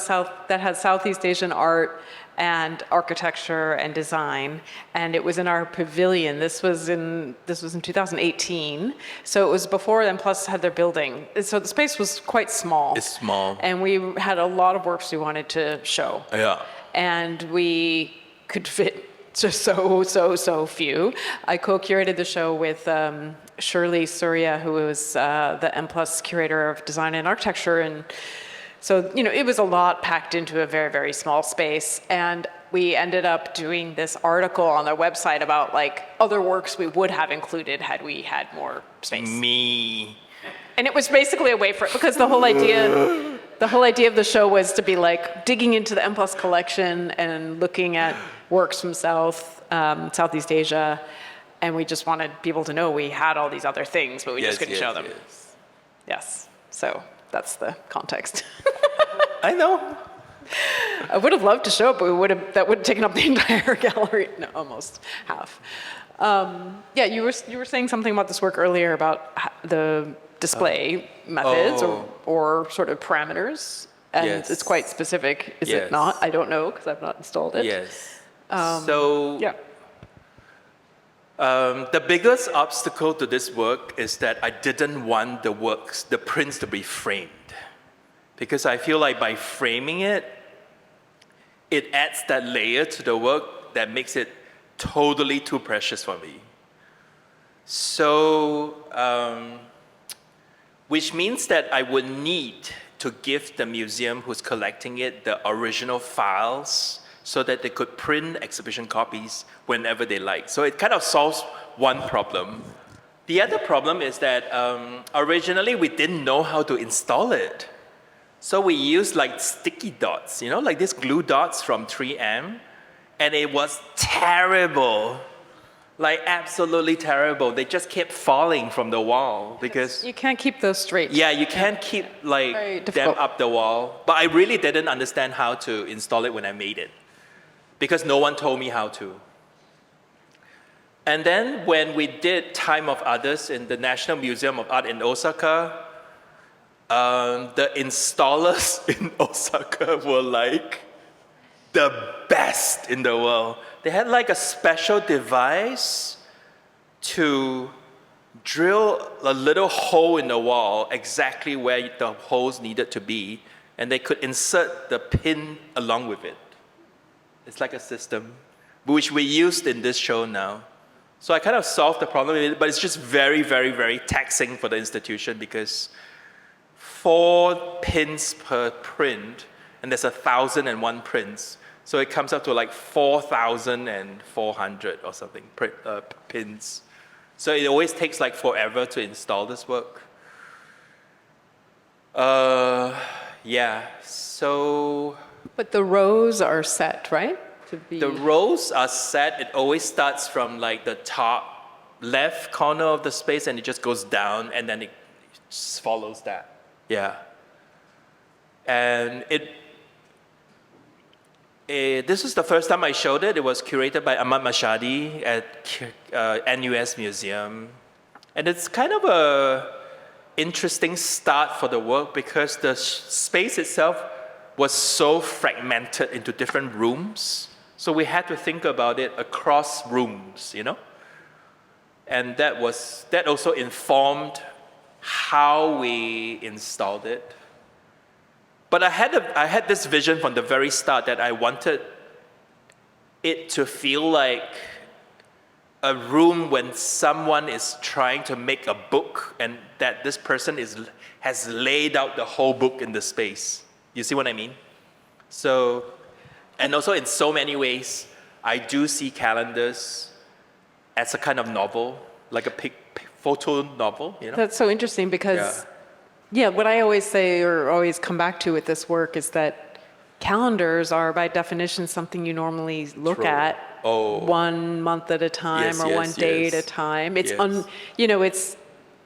that had Southeast Asian art and architecture and design, and it was in our pavilion. This was in 2018, so it was before M+ had their building. So the space was quite small. It's small. And we had a lot of works we wanted to show. Yeah. And we could fit just so few. I co-curated the show with 𝘱𝘢𝘪𝘴, who was the M+ curator of design and architecture, and so, you know, it was a lot packed into a very, very small space. And we ended up doing this article on their website about like other works we would have included had we had more space. And it was basically a way for it, because the whole idea of the show was to be like digging into the M+ collection and looking at works from Southeast Asia. And we just wanted people to know we had all these other things, but we just couldn't show them. Yes. So that's the context. I know. I would have loved to show it, but that would have taken up the entire gallery. No, almost half. You were saying something about this work earlier about the display methods or sort of parameters, and it's quite specific. Is it not? I don't know because I've not installed it. Yes. The biggest obstacle to this work is that I didn't want the prints to be framed. Because I feel like by framing it, it adds that layer to the work that makes it totally too precious for me. So, which means that I would need to give the museum who's collecting it the original files so that they could print exhibition copies whenever they like. So it kind of solves one problem. The other problem is that originally we didn't know how to install it. So we used like sticky dots, you know, like these glue dots from 3M, and it was terrible. Like absolutely terrible. They just kept falling from the wall because you can't keep those straight. Yeah, you can't keep like them up the wall. But I really didn't understand how to install it when I made it, because no one told me how to. And then when we did Time of Others in the National Museum of Art in Osaka, the installers in Osaka were like the best in the world. They had like a special device to drill a little hole in the wall exactly where the holes needed to be, and they could insert the pin along with it. It's like a system, which we used in this show now. So I kind of solved the problem with it, but it's just very, very, very taxing for the institution because 4 pins per print, and there's 1,001 prints. So it comes up to like 4,400 or something pins. So it always takes like forever to install this work. Yeah, so. But the rows are set, right? The rows are set. It always starts from like the top left corner of the space and it just goes down and then it just follows that. Yeah. And this is the first time I showed it. It was curated by 𝘠𝘦𝘮𝘮𝘮 at NUS Museum. And it's kind of a interesting start for the work because the space itself was so fragmented into different rooms. So we had to think about it across rooms, you know? And that also informed how we installed it. But I had this vision from the very start that I wanted it to feel like a room when someone is trying to make a book and that this person has laid out the whole book in the space. You see what I mean? So, and also in so many ways, I do see calendars as a kind of novel, like a photo novel, you know? That's so interesting because, yeah, what I always say or always come back to with this work is that calendars are by definition something you normally look at 1 month at a time or one day at a time. It's it's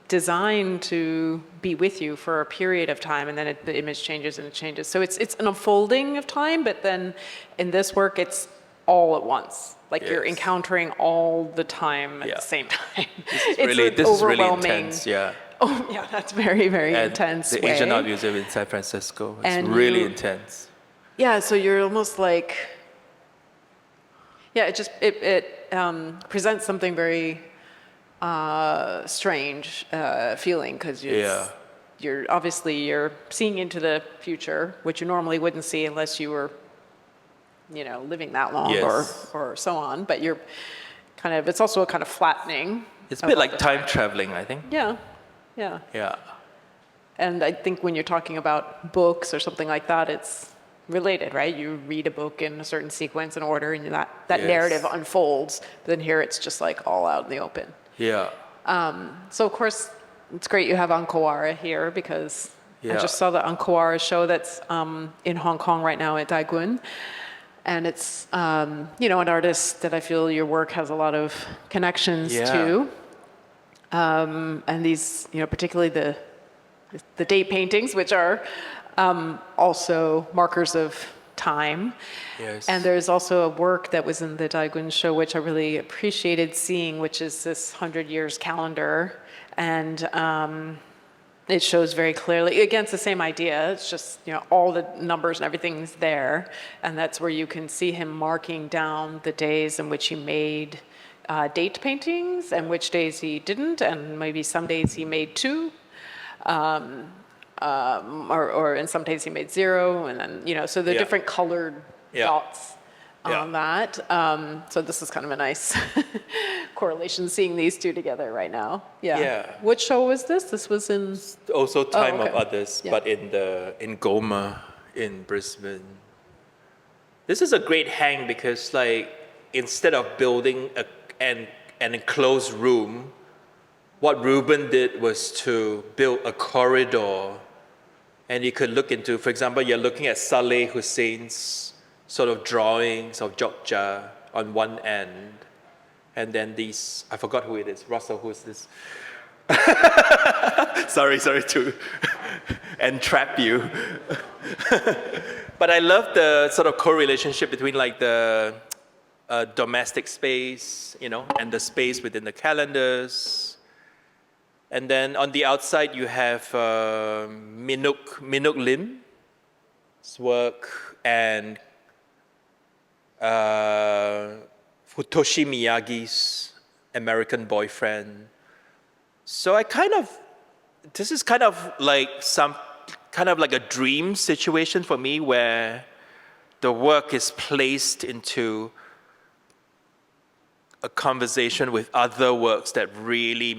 designed to be with you for a period of time, and then the image changes and it changes. So it's an unfolding of time, but then in this work, it's all at once. Like you're encountering all the time at the same time. This is really intense, yeah. Oh, yeah, that's very, very intense. The Asian Art Museum in San Francisco. It's really intense. Yeah, so you're almost like, it presents something very strange feeling because you're obviously seeing into the future, which you normally wouldn't see unless you were, living that long or so on. But you're it's also a kind of flattening. It's a bit like time traveling, I think. Yeah. And I think when you're talking about books or something like that, it's related, right? You read a book in a certain sequence and order, and that narrative unfolds. But then here, it's just like all out in the open. Yeah. So of course, it's great you have 𝘥𝘮𝘯𝘮 here because I just saw the 𝘥𝘮𝘯𝘮 show that's in Hong Kong right now at 𝘥𝘭𝘮. And it's, an artist that I feel your work has a lot of connections to. And these, particularly the date paintings, which are also markers of time. Yes. And there's also a work that was in the 𝘥𝘭𝘮 show, which I really appreciated seeing, which is this 100 years calendar. And it shows very clearly, against the same idea, it's just, all the numbers and everything's there. And that's where you can see him marking down the days in which he made date paintings and which days he didn't, and maybe some days he made 2. Or in some days he made 0, and then, so the different colored dots on that. So this is kind of a nice correlation, seeing these two together right now. Yeah. What show was this? This was in... Also Time of Others, but in 𝘥𝘮𝘮 in Brisbane. This is a great hang because, instead of building an enclosed room, what Ruben did was to build a corridor, and you could look into, for example, you're looking at Saleh Hussein's sort of drawings of 𝘥𝘺𝘮 on one end, and then these, I forgot who it is. Russell, who is this? sorry to entrap you. But I love the sort of correlationship between the domestic space, and the space within the calendars. And then on the outside, you have 𝘥𝘠𝘮𝑚's work and Futoshi Miyagi's American Boyfriend. So this is kind of like a dream situation for me where the work is placed into a conversation with other works that really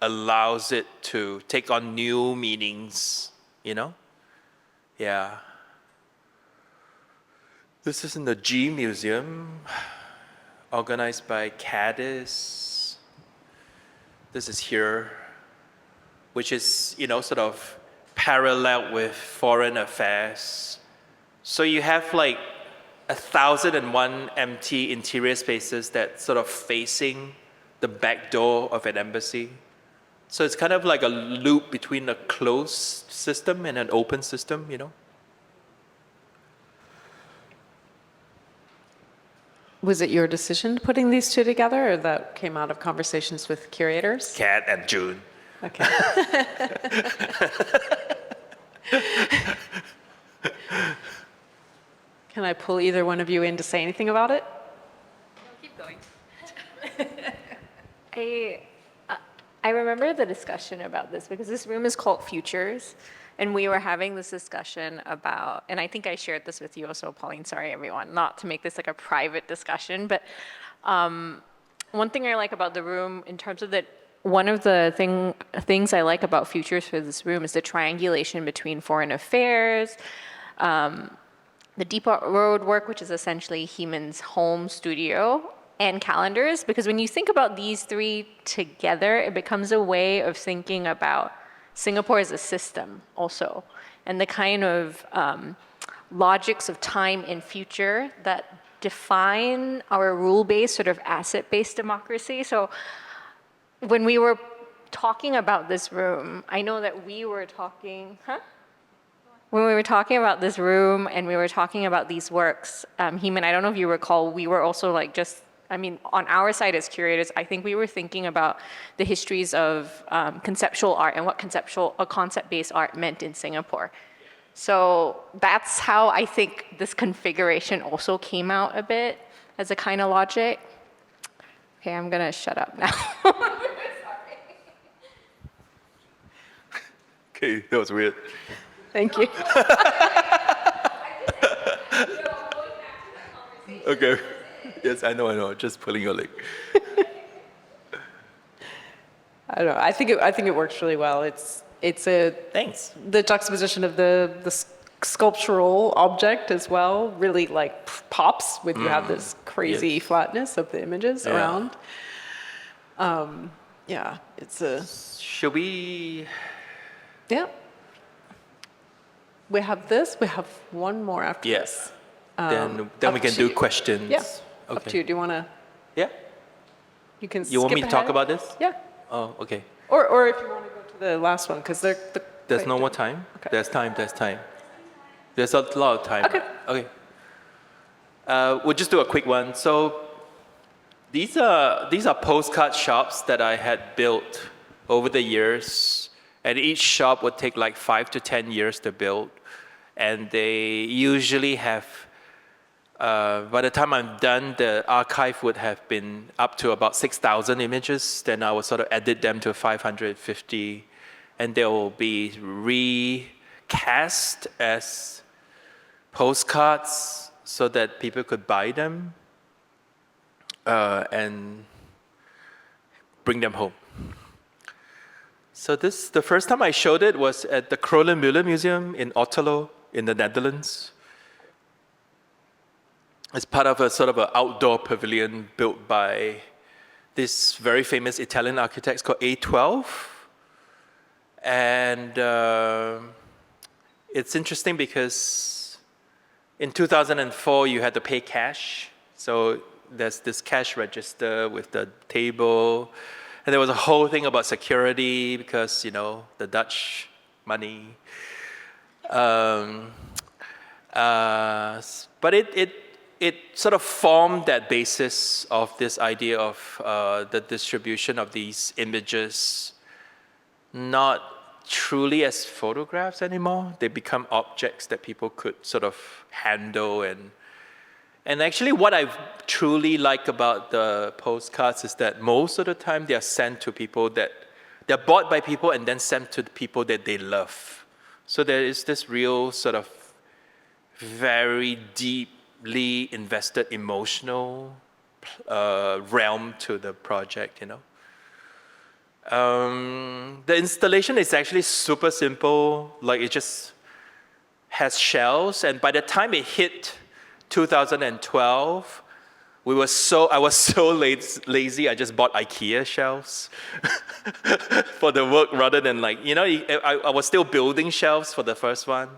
allows it to take on new meanings, you know? Yeah. This is in the G Museum, organized by Cadiz. This is here, which is, sort of parallel with foreign affairs. So you have like 1,001 empty interior spaces that sort of facing the back door of an embassy. So it's kind of like a loop between a closed system and an open system, Was it your decision putting these two together, or that came out of conversations with curators? Kat and June. Okay. Can I pull either one of you in to say anything about it? Keep going. I remember the discussion about this because this room is called Futures, and we were having this discussion about, and I think I shared this with you also, Pauline, sorry everyone, not to make this like a private discussion, but one thing I like about the room in terms of that, one of the things I like about Futures for this room is the triangulation between foreign affairs, the Depot Road work, which is essentially Heman's home studio, and calendars, because when you think about these three together, it becomes a way of thinking about Singapore as a system also, and the kind of logics of time and future that define our rule-based, sort of asset-based democracy. So when we were talking about this room, I know that we were talking, when we were talking about this room and we were talking about these works, Heman, I don't know if you recall, we were also like on our side as curators, I think we were thinking about the histories of conceptual art and what concept-based art meant in Singapore. So that's how I think this configuration also came out a bit as a kind of logic. Okay, I'm gonna shut up now. Okay, that was weird. Thank you. Okay. Yes, I know. Just pulling your leg. I don't know. I think it works really well. It's Thanks. the juxtaposition of the sculptural object as well really like pops when you have this crazy flatness of the images around. Yeah, it's a. Should we? Yeah. We have this. We have one more after Yes. this. Then we can to do you. questions. Yeah. Okay. Up to you. Do you want to? Yeah. You can. You want me skip to talk ahead. about this? Yeah. Oh, okay. Or if you want to go to the last one, because they're. There's no more time? Okay. There's time. There's a lot of time. Okay. We'll just do a quick one. So these are postcard shops that I had built over the years, and each shop would take like 5 to 10 years to build, and they usually have. By the time I'm done, the archive would have been up to about 6,000 images. Then I would sort of edit them to 550, and they will be recast as postcards so that people could buy them and bring them home. So the first time I showed it was at the 𝘏𝘠𝘮𝘮 Museum in Otterlo in the Netherlands. It's part of a sort of an outdoor pavilion built by this very famous Italian architect called A12. And it's interesting because in 2004, you had to pay cash. So there's this cash register with the table. And there was a whole thing about security because, the Dutch money. But it sort of formed that basis of this idea of the distribution of these images not truly as photographs anymore. They become objects that people could sort of handle. And actually what I truly like about the postcards is that most of the time they are sent to people that, they're bought by people and then sent to the people that they love. So there is this real sort of very deeply invested emotional realm to the project, you know. The installation is actually super simple. Like it just has shells, and by the time it hit 2012, I was so lazy, I just bought IKEA shelves for the work rather than like, you know, I was still building shelves for the first one.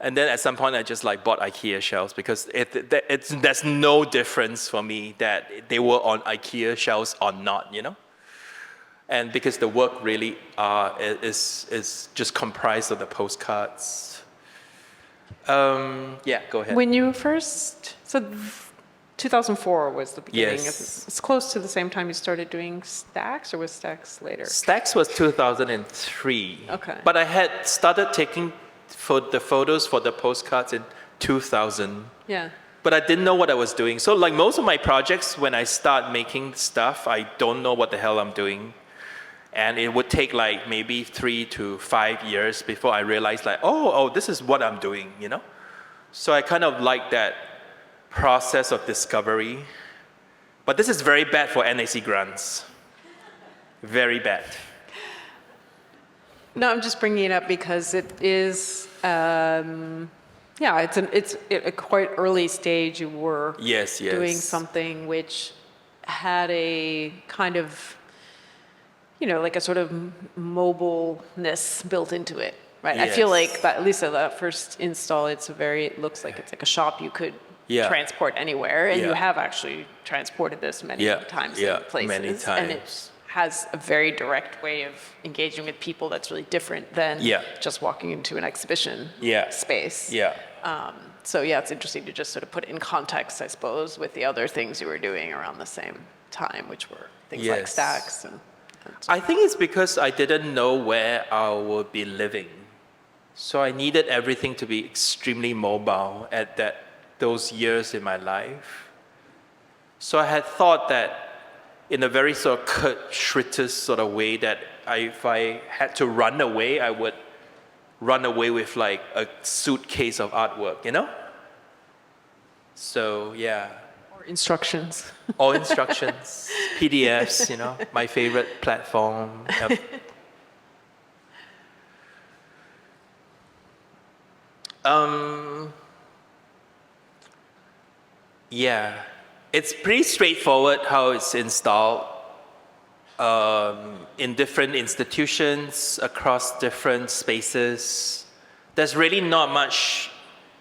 And then at some point I just like bought IKEA shelves because there's no difference for me that they were on IKEA shelves or not, you know? And because the work really is just comprised of the postcards. Yeah, go ahead. When you first, so 2004 was the beginning. Yes. It's close to the same time you started doing Stacks, or was Stacks later? Stacks was 2003. Okay. But I had started taking the photos for the postcards in 2000. Yeah. But I didn't know what I was doing. So like most of my projects, when I start making stuff, I don't know what the hell I'm doing. And it would take like maybe 3 to 5 years before I realized like, oh, this is what I'm doing, you know? So I kind of like that process of discovery. But this is very bad for NAC grants. Very bad. No, I'm just bringing it up because it is, it's a quite early stage. You were doing something which had a kind of, you know, like a sort of mobileness built into it, right? Yes. I feel like that, at least at that first install, it looks like it's like a shop you could transport anywhere, and you have actually transported this many times in places. Many times. And it has a very direct way of engaging with people that's really different than just walking into an exhibition space. Yeah. So yeah, it's interesting to just sort of put it in context, I suppose, with the other things you were doing around the same time, which were things like Stacks and I think it's because I didn't know where I would be living. So I needed everything to be extremely mobile at those years in my life. So I had thought that in a very sort of Kurt Schwitters sort of way that if I had to run away, I would run away with like a suitcase of artwork, you know? So yeah. or instructions. All instructions, PDFs, you know, my favorite platform. Yeah, it's pretty straightforward how it's installed in different institutions across different spaces. There's really not much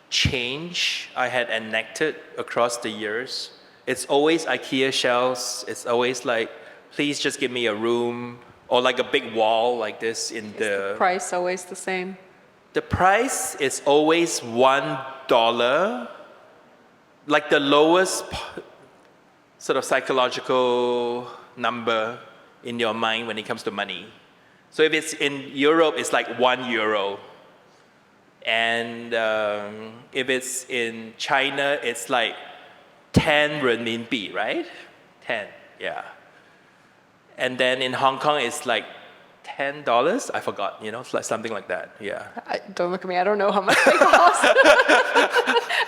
change I had enacted across the years. It's always IKEA shelves. It's always like, please just give me a room, or like a big wall like this in the price always the same? The price is always $1, like the lowest sort of psychological number in your mind when it comes to money. So if it's in Europe, it's like €1. And if it's in China, it's like 10 renminbi, right? 10, yeah. And then in Hong Kong, it's like $10. I forgot, you know, it's like something like that, yeah. Don't look at me, I don't know how much they cost.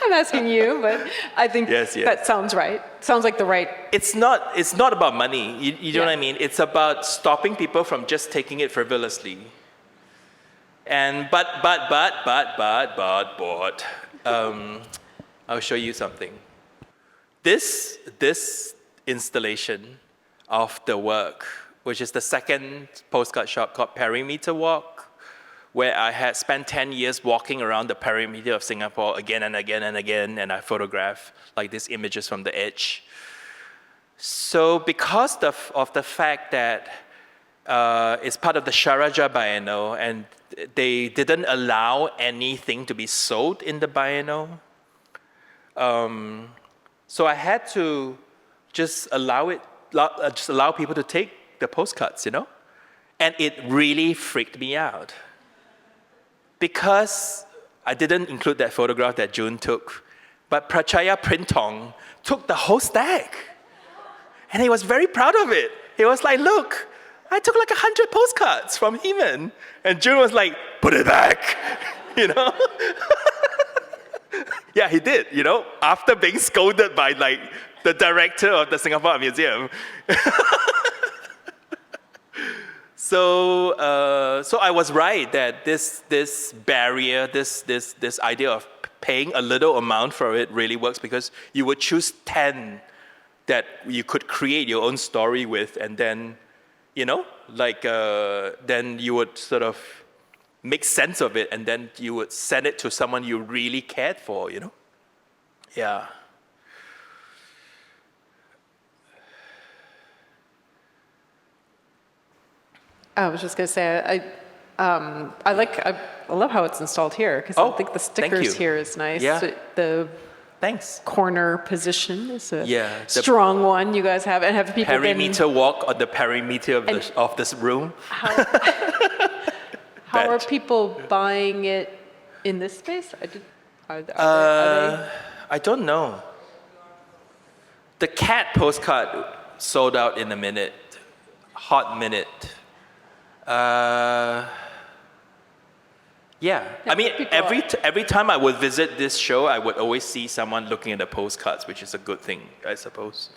I'm asking you, but I think that sounds right. Sounds like the right. It's not about money, you know what I mean? It's about stopping people from just taking it frivolously. And but, I'll show you something. This installation of the work, which is the second postcard shop called Perimeter Walk, where I had spent 10 years walking around the perimeter of Singapore again and again and again, and I photograph like these images from the edge. So because of the fact that it's part of the Sharjah Biennial, and they didn't allow anything to be sold in the biennial, so I had to just allow people to take the postcards, you know? And it really freaked me out. Because I didn't include that photograph that June took, but Prachaya Printong took the whole stack. And he was very proud of it. He was like, look, I took like 100 postcards from Heman. And June was like, put it back, you know? Yeah, he did, you know, after being scolded by like the director of the Singapore Art Museum. So I was right that this barrier, this idea of paying a little amount for it really works, because you would choose 10 that you could create your own story with, and then, you know, like then you would sort of make sense of it, and then you would send it to someone you really cared for, you know? Yeah. I was just going to say, I love how it's installed here, because I think the stickers here is nice. Yeah. The Thanks. corner position is a the strong one you guys have. And have people perimeter walk on the perimeter of this room. How are people buying it in this space? Are they? I don't know. The cat postcard sold out in a minute, hot minute. Yeah, I mean, every time I would visit this show, I would always see someone looking at the postcards, which is a good thing, I suppose.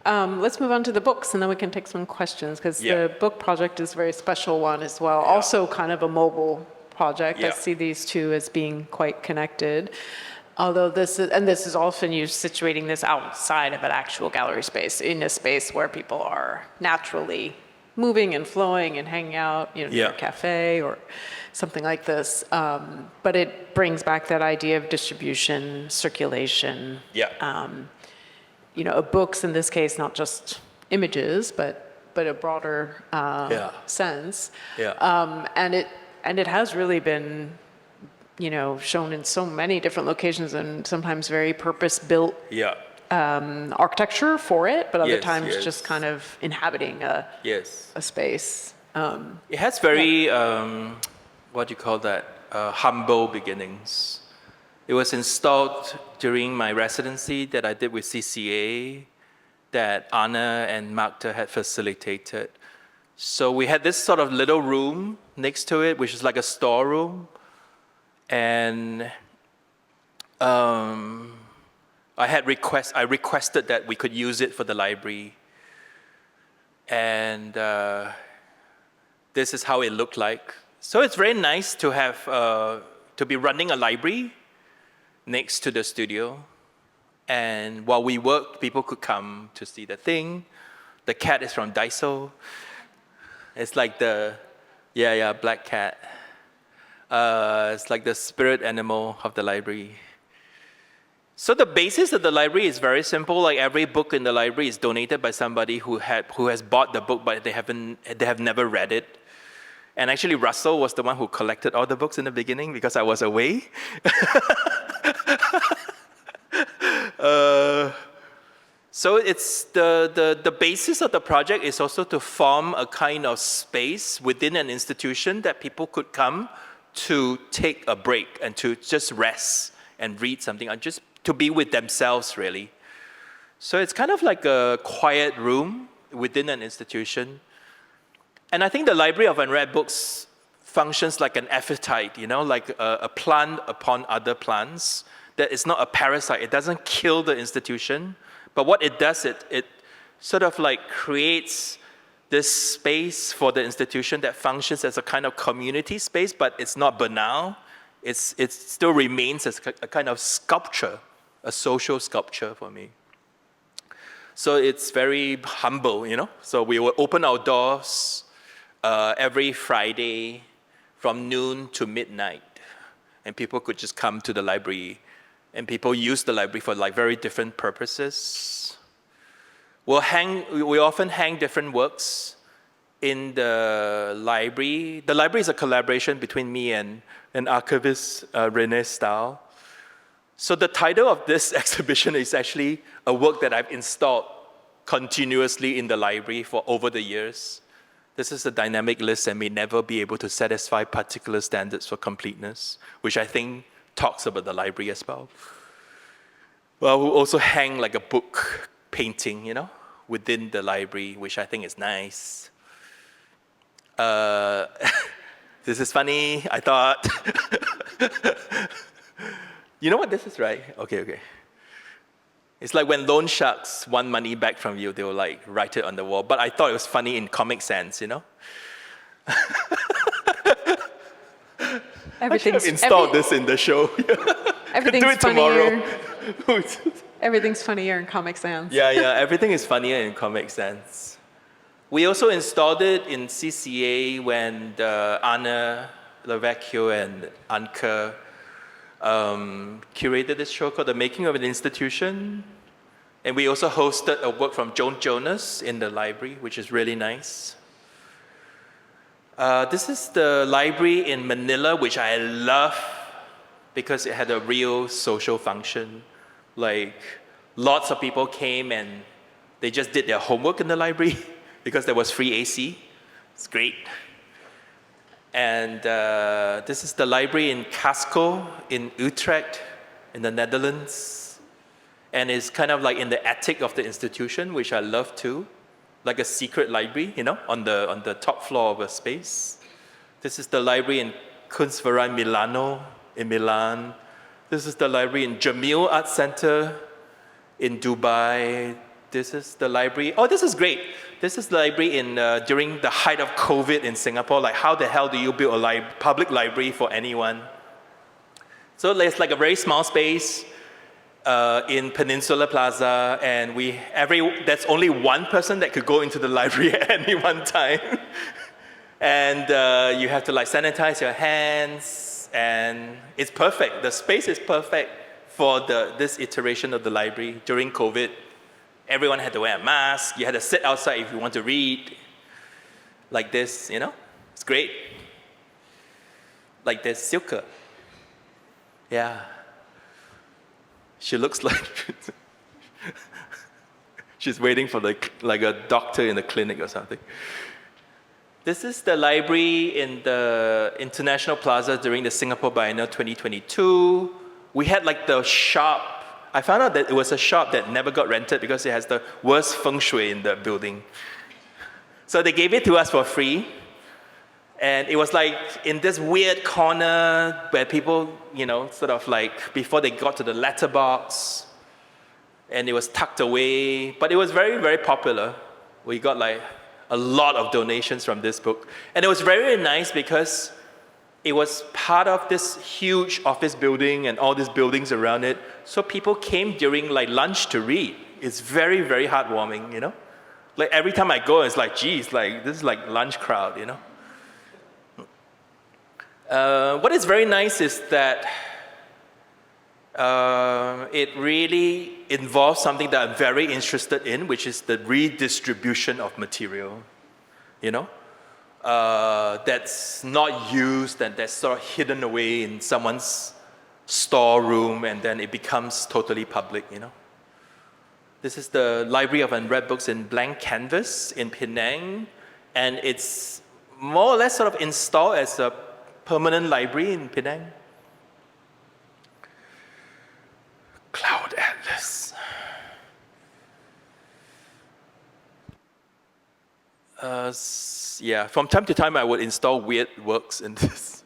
Let's move on to the books, and then we can take some questions, because the book project is a very special one as well. Yeah. Also kind of a mobile project. I see these two as being quite connected. Although this is often you situating this outside of an actual gallery space, in a space where people are naturally moving and flowing and hanging out, you know, near a cafe or something like this. But it brings back that idea of distribution, circulation. Yeah. You know, books in this case, not just images, but a broader sense. Yeah. And it has really been, you know, shown in so many different locations, and sometimes very purpose-built architecture for it, but other times just kind of inhabiting a space. It has very, what do you call that, humble beginnings. It was installed during my residency that I did with CCA, that Anna and Magda had facilitated. So we had this sort of little room next to it, which is like a storeroom. And I requested that we could use it for the library. And this is how it looked like. So it's very nice to have, to be running a library next to the studio. And while we worked, people could come to see the thing. The cat is from Daiso. It's like the, black cat. It's like the spirit animal of the library. So the basis of the library is very simple. Like every book in the library is donated by somebody who has bought the book, but they have never read it. And actually, Russell was the one who collected all the books in the beginning because I was away. So it's the basis of the project is also to form a kind of space within an institution that people could come to take a break and to just rest and read something, and just to be with themselves, really. So it's kind of like a quiet room within an institution. And I think the Library of Unread Books functions like an epiphyte, you know, like a plant upon other plants. That it's not a parasite. It doesn't kill the institution. But what it does, it sort of like creates this space for the institution that functions as a kind of community space, but it's not banal. It still remains as a kind of sculpture, a social sculpture for me. So it's very humble, you know. So we will open our doors every Friday from noon to midnight, and people could just come to the library. And people use the library for like very different purposes. We often hang different works in the library. The library is a collaboration between me and an archivist, René Stahl. So the title of this exhibition is actually a work that I've installed continuously in the library for over the years. This is a dynamic list and may never be able to satisfy particular standards for completeness, which I think talks about the library as well. Well, we'll also hang like a book painting, you know, within the library, which I think is nice. This is funny, I thought. You know what this is, right? Okay. It's like when loan sharks want money back from you, they will like write it on the wall. But I thought it was funny in comic sense, you know? I should have installed this in the show. Everything's do it tomorrow. funnier. Everything's funnier in Comic Sans. Yeah, everything is funnier in Comic Sans. We also installed it in CCA when 𝘱𝘦𝘮𝘀𝘀 and Anke curated this show called The Making of an Institution. And we also hosted a work from Joan Jonas in the library, which is really nice. This is the library in Manila, which I love because it had a real social function. Like, lots of people came and they just did their homework in the library because there was free AC. It's great. And this is the library in Casco in Utrecht in the Netherlands. And it's kind of like in the attic of the institution, which I love too. Like a secret library, you know, on the top floor of a space. This is the library in Kunstverein Milano in Milan. This is the library in Jamil Art Center in Dubai. This is the library. Oh, this is great. This is the library in during the height of COVID in Singapore. Like, how the hell do you build a public library for anyone? So there's like a very small space in Peninsula Plaza, and that's only one person that could go into the library at any one time. And you have to like sanitize your hands, and it's perfect. The space is perfect for this iteration of the library during COVID. Everyone had to wear a mask. You had to sit outside if you want to read. Like this, you know? It's great. Like this, Silke. Yeah. She looks like she's waiting for like a doctor in the clinic or something. This is the library in the International Plaza during the Singapore Biennial 2022. We had like the shop. I found out that it was a shop that never got rented because it has the worst feng shui in the building. So they gave it to us for free. And it was like in this weird corner where people, you know, sort of like before they got to the letterbox, and it was tucked away. But it was very, very popular. We got like a lot of donations from this book. And it was very nice because it was part of this huge office building and all these buildings around it. So people came during like lunch to read. It's very, very heartwarming, you know? Like every time I go, it's like, geez, like this is like lunch crowd, you know? What is very nice is that it really involves something that I'm very interested in, which is the redistribution of material, you know? That's not used and that's sort of hidden away in someone's storeroom, and then it becomes totally public, you know? This is the Library of Unread Books in Blank Canvas in Penang, and it's more or less sort of installed as a permanent library in Penang. Cloud Atlas. Yeah, from time to time I would install weird works in this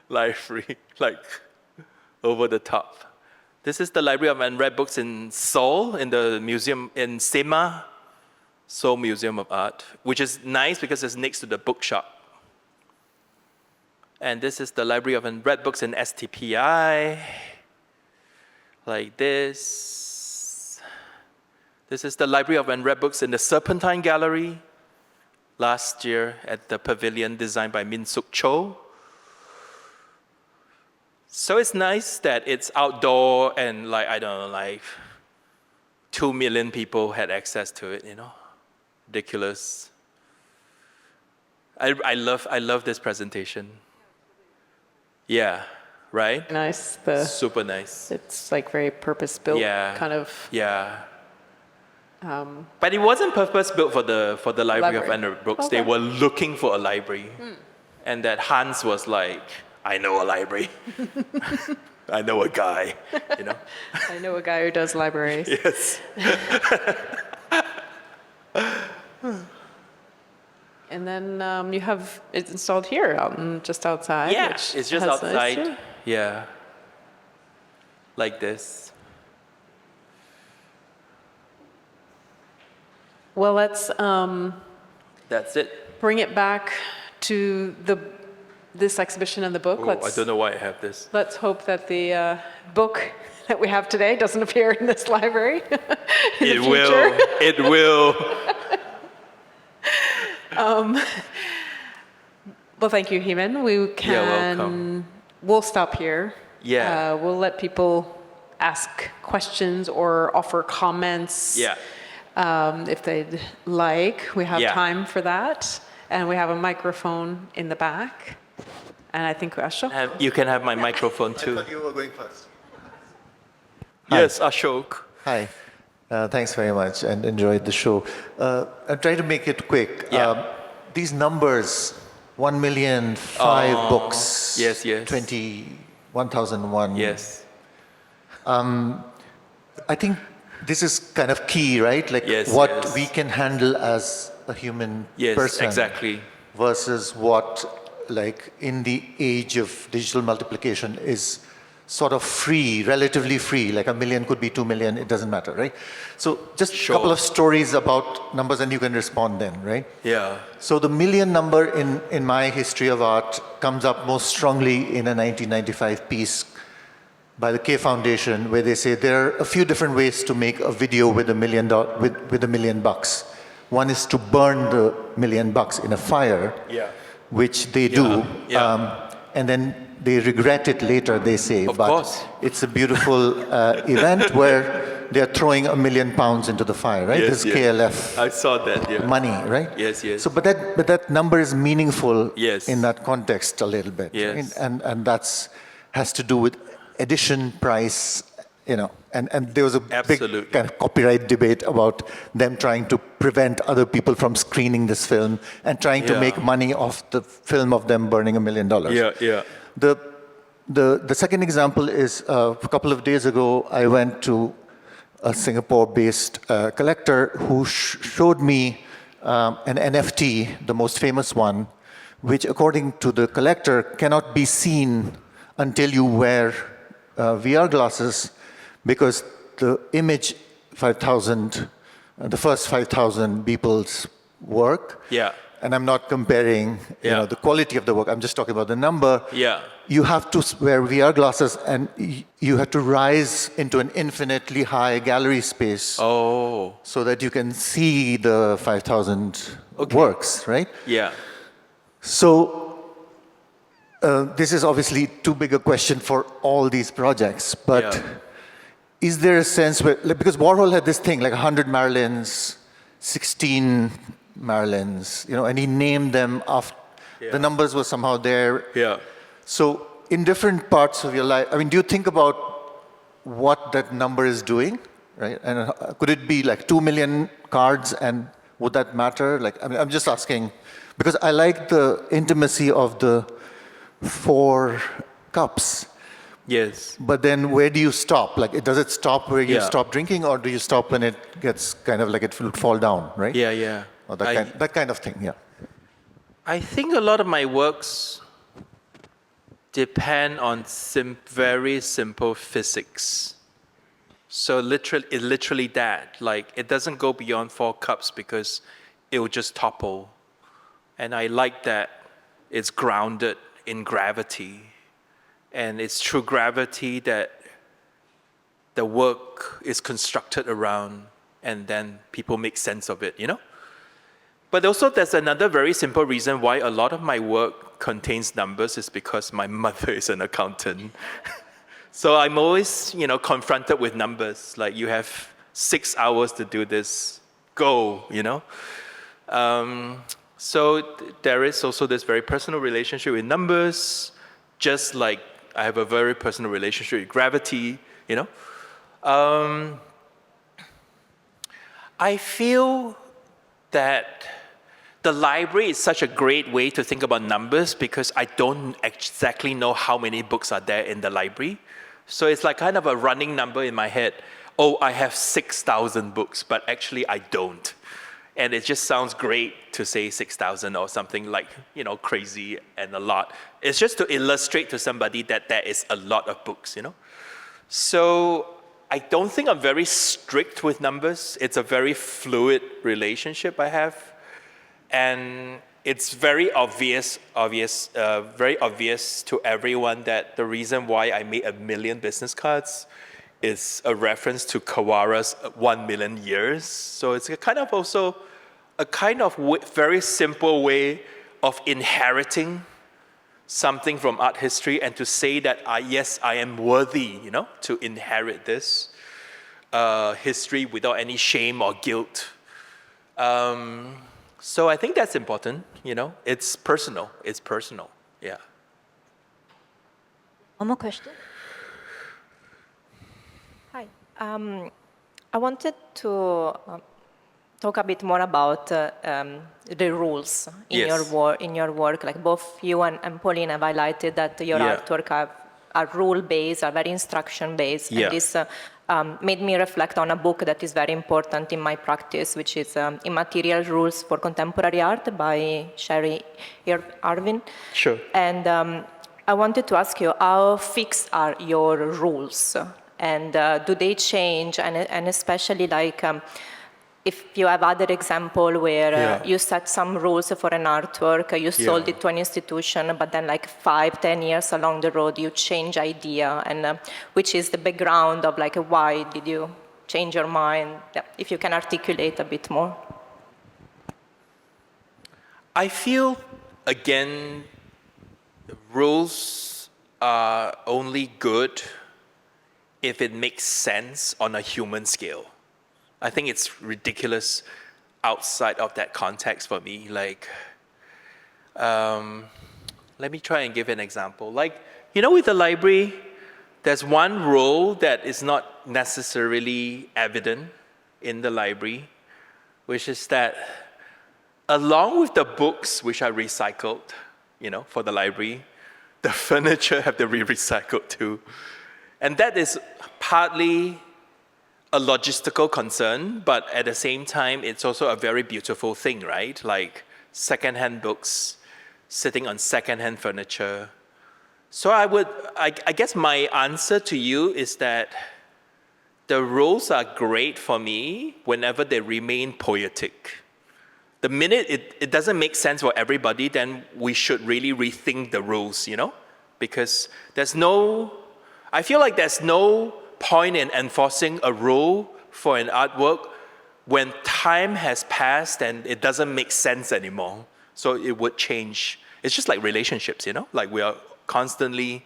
library, like over the top. This is the Library of Unread Books in Seoul, in the museum in Sema, Seoul Museum of Art, which is nice because it's next to the bookshop. And this is the Library of Unread Books in STPI, like this. This is the Library of Unread Books in the Serpentine Gallery, last year at the pavilion designed by Min Suk Cho. So it's nice that it's outdoor and like, I don't know, like 2 million people had access to it, you know? Ridiculous. I love this presentation. Yeah, right? Nice. Super nice. It's like very purpose-built kind of. Yeah. But it wasn't purpose-built for the Library of Library. Edinburgh Books. Okay. They were looking for a library. And that Hans was like, I know a library. I know a guy, you know? I know a guy who does libraries. Yes. And then you have it installed here, just outside. Yeah, which it's just has outside. Yeah. Like this. Well, let's That's it. bring it back to this exhibition and the book. Oh, I don't know why I have this. Let's hope that the book that we have today doesn't appear in this library in the future. It will. Well, thank you, Heman. welcome. We'll stop here. Yeah. We'll let people ask questions or offer comments. Yeah. If they'd like. We have Yeah. time for that. And we have a microphone in the back. And I think Ashok. You can have my microphone I too. thought you were going first. Yes, Ashok. Hi. Thanks very much and enjoyed the show. I'll try to make it quick. Yeah. These numbers, 1 million, 5 books, yes, yes. 21,001. Yes. I think this is kind of key, right? Like Yes, what yes. we can handle as a human Yes, person exactly. versus what, like in the age of digital multiplication, is sort of free, relatively free, like 1 million could be 2 million, it doesn't matter, right? So just Sure. a couple of stories about numbers and you can respond then, right? Yeah. So the million number in my history of art comes up most strongly in a 1995 piece by the K Foundation where they say there are a few different ways to make a video with $1 million, with $1 million bucks. One is to burn the $1 million bucks in a fire, Yeah. which they do, yeah. and then they regret it later, they say. Of but course. it's a beautiful event where they're throwing £1 million into the fire, right? Yes, This yes. KLF I saw that, yeah. money, right? Yes, yes. So, but that number is meaningful Yes. in that context a little bit, Yes. right? And has to do with edition price, you know. And there was a Absolutely. big kind of copyright debate about them trying to prevent other people from screening this film and trying to Yeah. make money off the film of them burning $1 million. Yeah, yeah. The second example is a couple of days ago, I went to a Singapore-based collector who showed me an NFT, the most famous one, which according to the collector cannot be seen until you wear VR glasses because the image 5,000, the first 5,000 people's work, Yeah. and I'm not comparing you Yeah. know, the quality of the work, I'm just talking about the number. Yeah. You have to wear VR glasses and you have to rise into an infinitely high gallery space Oh. so that you can see the 5,000 Okay. works, right? Yeah. So this is obviously too big a question for all these projects, but Yeah. is there a sense where, like, because Warhol had this thing, like 100 Marilyns, 16 Marilyns, you know, and he named them after, Yeah. the numbers were somehow there. Yeah. So in different parts of your life, I mean, do you think about what that number is doing, right? And could it be like 2 million cards and would that matter? Like, I mean, I'm just asking, because I like the intimacy of the 4 cups, Yes. but then where do you stop? Like, does it stop where you Yeah. stop drinking or do you stop when it gets kind of like it will fall down, right? Yeah, yeah. Or that kind of thing, yeah. I think a lot of my works depend on very simple physics. So literally that. Like, it doesn't go beyond 4 cups because it will just topple. And I like that it's grounded in gravity. And it's through gravity that the work is constructed around and then people make sense of it, you know? But also there's another very simple reason why a lot of my work contains numbers is because my mother is an accountant. So I'm always, you know, confronted with numbers. Like, you have 6 hours to do this, go, you know? So there is also this very personal relationship with numbers, just like I have a very personal relationship with gravity, you know? I feel that the library is such a great way to think about numbers because I don't exactly know how many books are there in the library. So it's like kind of a running number in my head. Oh, I have 6,000 books, but actually I don't. And it just sounds great to say 6,000 or something like, you know, crazy and a lot. It's just to illustrate to somebody that there is a lot of books, you know? So I don't think I'm very strict with numbers. It's a very fluid relationship I have. And it's very obvious to everyone that the reason why I made 1 million business cards is a reference to 𝘰𝘪𝘴𝘵's 1 million years. So it's a kind of also a kind of very simple way of inheriting something from art history and to say that, yes, I am worthy, you know, to inherit this history without any shame or guilt. So I think that's important, you know. It's personal. It's personal, yeah. One more question. Hi. I wanted to talk a bit more about the rules in your work. Like both you and Pauline have highlighted that your artwork are rule-based, are very instruction-based, and this made me reflect on a book that is very important in my practice, which is Immaterial Rules for Contemporary Art by 𝘱𝘢𝘳𝘪𝘴𝘵. Sure. And I wanted to ask you, how fixed are your rules? And do they change? And especially like, if you have other example where you set some rules for an artwork, you sold it to an institution, but then like 5-10 years along the road, you change idea, and which is the background of like, why did you change your mind? If you can articulate a bit more. I feel, again, rules are only good if it makes sense on a human scale. I think it's ridiculous outside of that context for me. Like, let me try and give an example. Like, you know, with the library, there's one rule that is not necessarily evident in the library, which is that along with the books which are recycled, you know, for the library, the furniture have to be recycled too. And that is partly a logistical concern, but at the same time, it's also a very beautiful thing, right? Like secondhand books sitting on secondhand furniture. So I guess my answer to you is that the rules are great for me whenever they remain poetic. The minute it doesn't make sense for everybody, then we should really rethink the rules, you know? Because I feel like there's no point in enforcing a rule for an artwork when time has passed and it doesn't make sense anymore. So it would change. It's just like relationships, you know? Like we are constantly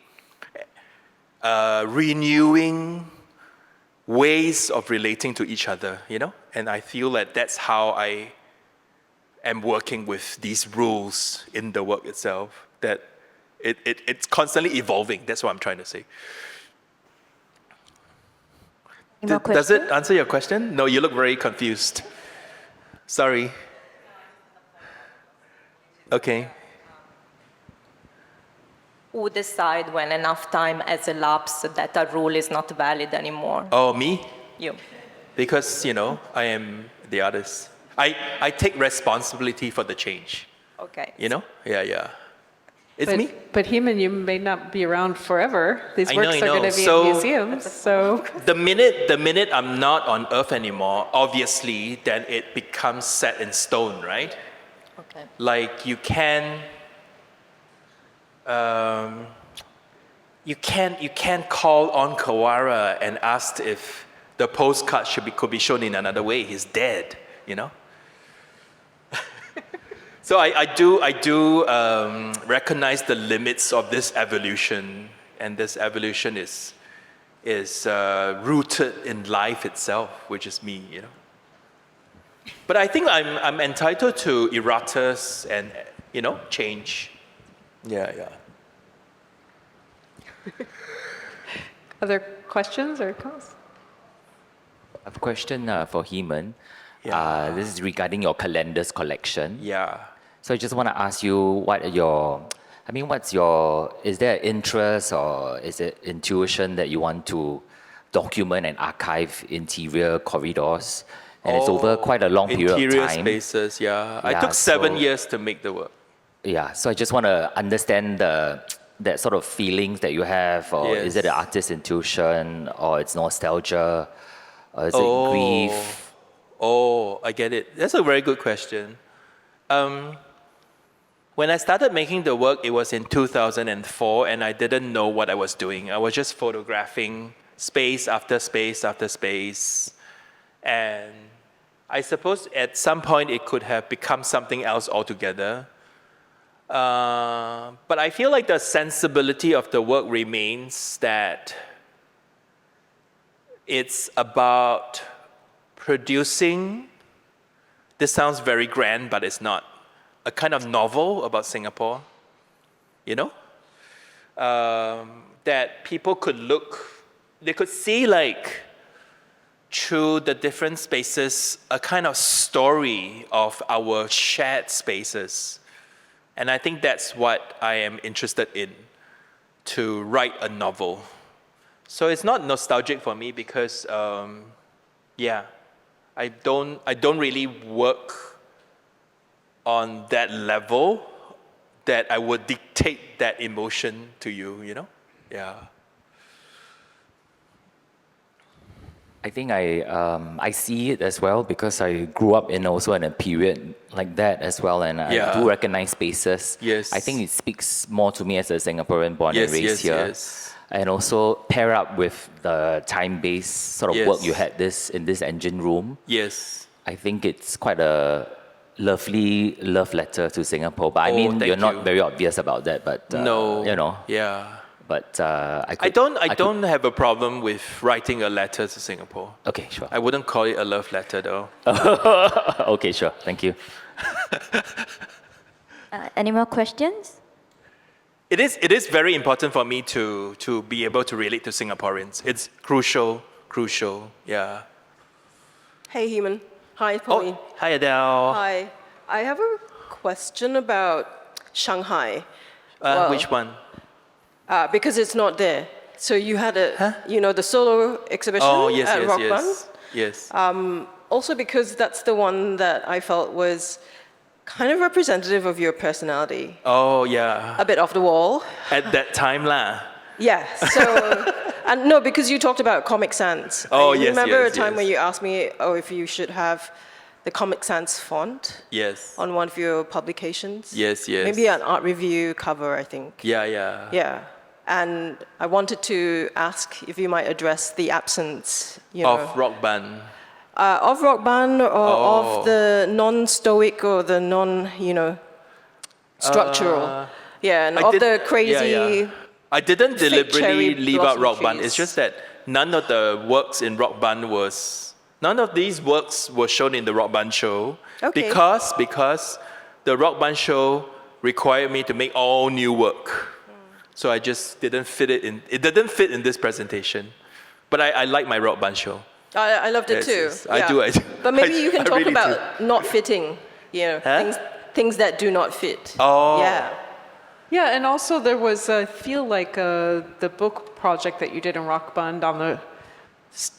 renewing ways of relating to each other, you know? And I feel that that's how I am working with these rules in the work itself, that it's constantly evolving. That's what I'm trying to say. Does it answer your question? No, you look very confused. Sorry. Okay. Who decide when enough time has elapsed that a rule is not valid anymore? Oh, me? You. Because, you know, I am the artist. I take responsibility for the change. Okay. You know? Yeah. It's me. But Heman, you may not be around forever. These I works know. are going to be in museums. So The minute I'm not on Earth anymore, obviously, then it becomes set in stone, right? Okay. Like you can't call on 𝘰𝘪𝘴𝘵 and ask if the postcard could be shown in another way. He's dead, you know. So I do recognize the limits of this evolution, and this evolution is rooted in life itself, which is me, you know. But I think I'm entitled to erratas and, you know, change. Yeah. other questions or comments? I have a question for Heman. Yeah. This is regarding your calendars collection. Yeah. So I just want to ask you, is there interest or is it intuition that you want to document and archive interior corridors? And it's over quite a long period of Interior time. spaces, yeah. I Yeah, took 7 so- years to make the work. Yeah, so I just want to understand that sort of feelings that you have, or is it an Yes. artist intuition, or it's nostalgia, or is it grief? Oh, I get it. That's a very good question. When I started making the work, it was in 2004, and I didn't know what I was doing. I was just photographing space after space after space. And I suppose at some point it could have become something else altogether. But I feel like the sensibility of the work remains that it's about producing, this sounds very grand, but it's not, a kind of novel about Singapore, you know? That people could they could see like through the different spaces, a kind of story of our shared spaces. And I think that's what I am interested in, to write a novel. So it's not nostalgic for me because, I don't really work on that level that I would dictate that emotion to you, you know? Yeah. I think I see it as well because I grew up in a period like that as well, and I do recognize spaces. Yes. I think it speaks more to me as a Singaporean born and raised here. Yes. And also pair up with the time-based sort of work you had in this engine room. Yes. I think it's quite a lovely love letter to Singapore. But I mean, thank you're not you. very obvious about that. But No. you know. Yeah. But I don't have a problem with writing a letter to Singapore. Okay, sure. I wouldn't call it a love letter though. Okay, sure. Thank you. Any more questions? It is very important for me to be able to relate to Singaporeans. It's crucial, yeah. Hey, Heman. Hi, Pauline. Oh, hi Adele. Hi. I have a question about Shanghai. Well, Which one? Because it's not there. So you had the solo exhibition at Rock Bund. Yes. Also because that's the one that I felt was kind of representative of your personality. Oh, yeah. A bit off the wall. At that time lah. Yeah, so, and no, because you talked about Comic Sans. Oh, I yes, remember yes, a time yes. when you asked me, if you should have the Comic Sans font Yes. on one of your publications. Yes. Maybe an art review cover, I think. Yeah. Yeah, and I wanted to ask if you might address the absence, Of Rock Band. of Rock Band or of the non-stoic or the structural. And of the crazy. I didn't fake deliberately cherry leave out blossom Rock Band. trees. It's just that none of the works in Rock Band none of these works were shown in the Rock Band show. Okay. Because the Rock Band show required me to make all new work. So I just didn't fit it in. It didn't fit in this presentation. But I like my Rock Band show. I loved it Yes, too. yes. I do. But maybe you can I talk really about not fitting, things that do not fit. Oh. Yeah, and also there was, I feel like the book project that you did in Rock Bund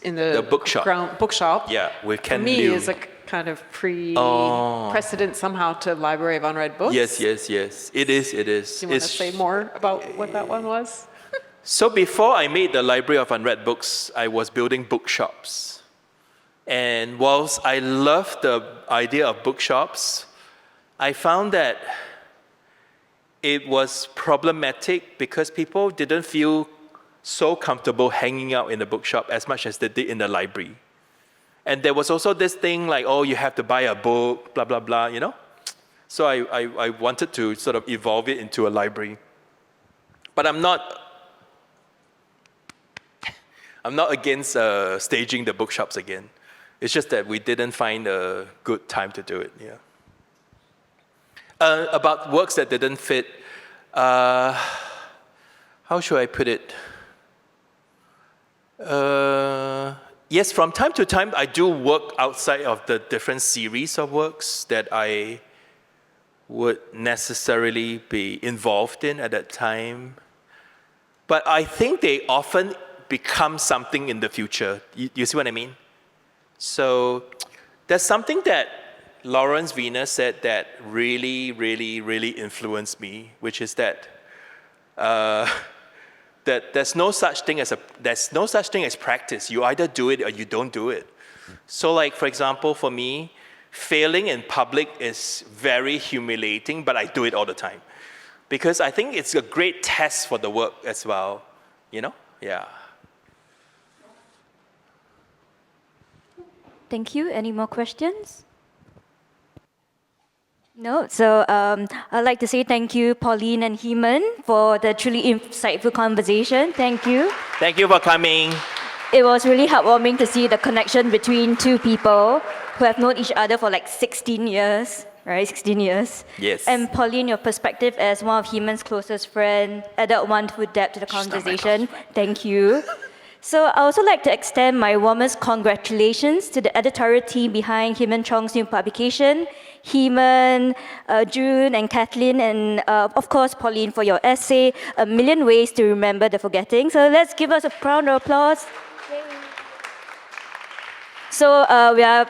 in the bookshop. bookshop. Yeah, with For Ken me Liu. is a kind of precedent somehow to Library of Unread Books. Yes. It is. Do you want to say more about what that one was? So before I made the Library of Unread Books, I was building bookshops. And whilst I love the idea of bookshops, I found that it was problematic because people didn't feel so comfortable hanging out in the bookshop as much as they did in the library. And there was also this thing like, you have to buy a book, blah, blah, blah, So I wanted to sort of evolve it into a library. But I'm not against staging the bookshops again. It's just that we didn't find a good time to do it, About works that didn't fit, how should I put it? yes, from time to time, I do work outside of the different series of works that I would necessarily be involved in at that time. But I think they often become something in the future. You see what I mean? So there's something that Lawrence Weiner said that really, really, really influenced me, which is that that there's no such thing as practice. You either do it or you don't do it. So like, for example, for me, failing in public is very humiliating, but I do it all the time. Because I think it's a great test for the work as well, you know? Yeah. Thank you. Any more questions? No, so I'd like to say thank you, Pauline and Heman, for the truly insightful conversation. Thank you. Thank you for coming. It was really heartwarming to see the connection between two people who have known each other for like 16 years, right? 16 years. Yes. And Pauline, your perspective as one of Heman's closest friends added wonderful depth to the conversation. Thank you. So I also like to extend my warmest congratulations to the editorial team behind Heman Chong's new publication, Heman, June, and Kathleen, and of course Pauline for your essay, A Million Ways to Remember the Forgetting. So let's give us a round of applause. So we are,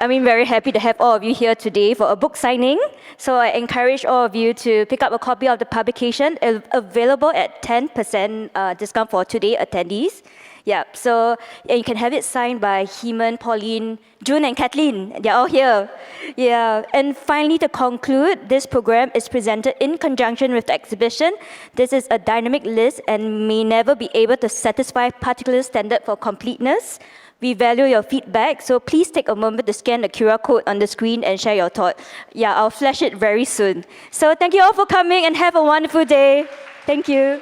very happy to have all of you here today for a book signing. So I encourage all of you to pick up a copy of the publication, available at 10% discount for today attendees. Yeah, so you can have it signed by Heman, Pauline, June, and Kathleen. They're all here. Yeah, and finally, to conclude, this program is presented in conjunction with the exhibition. This is a dynamic list and may never be able to satisfy particular standard for completeness. We value your feedback, so please take a moment to scan the QR code on the screen and share your thought. Yeah, I'll flash it very soon. So thank you all for coming and have a wonderful day. Thank you.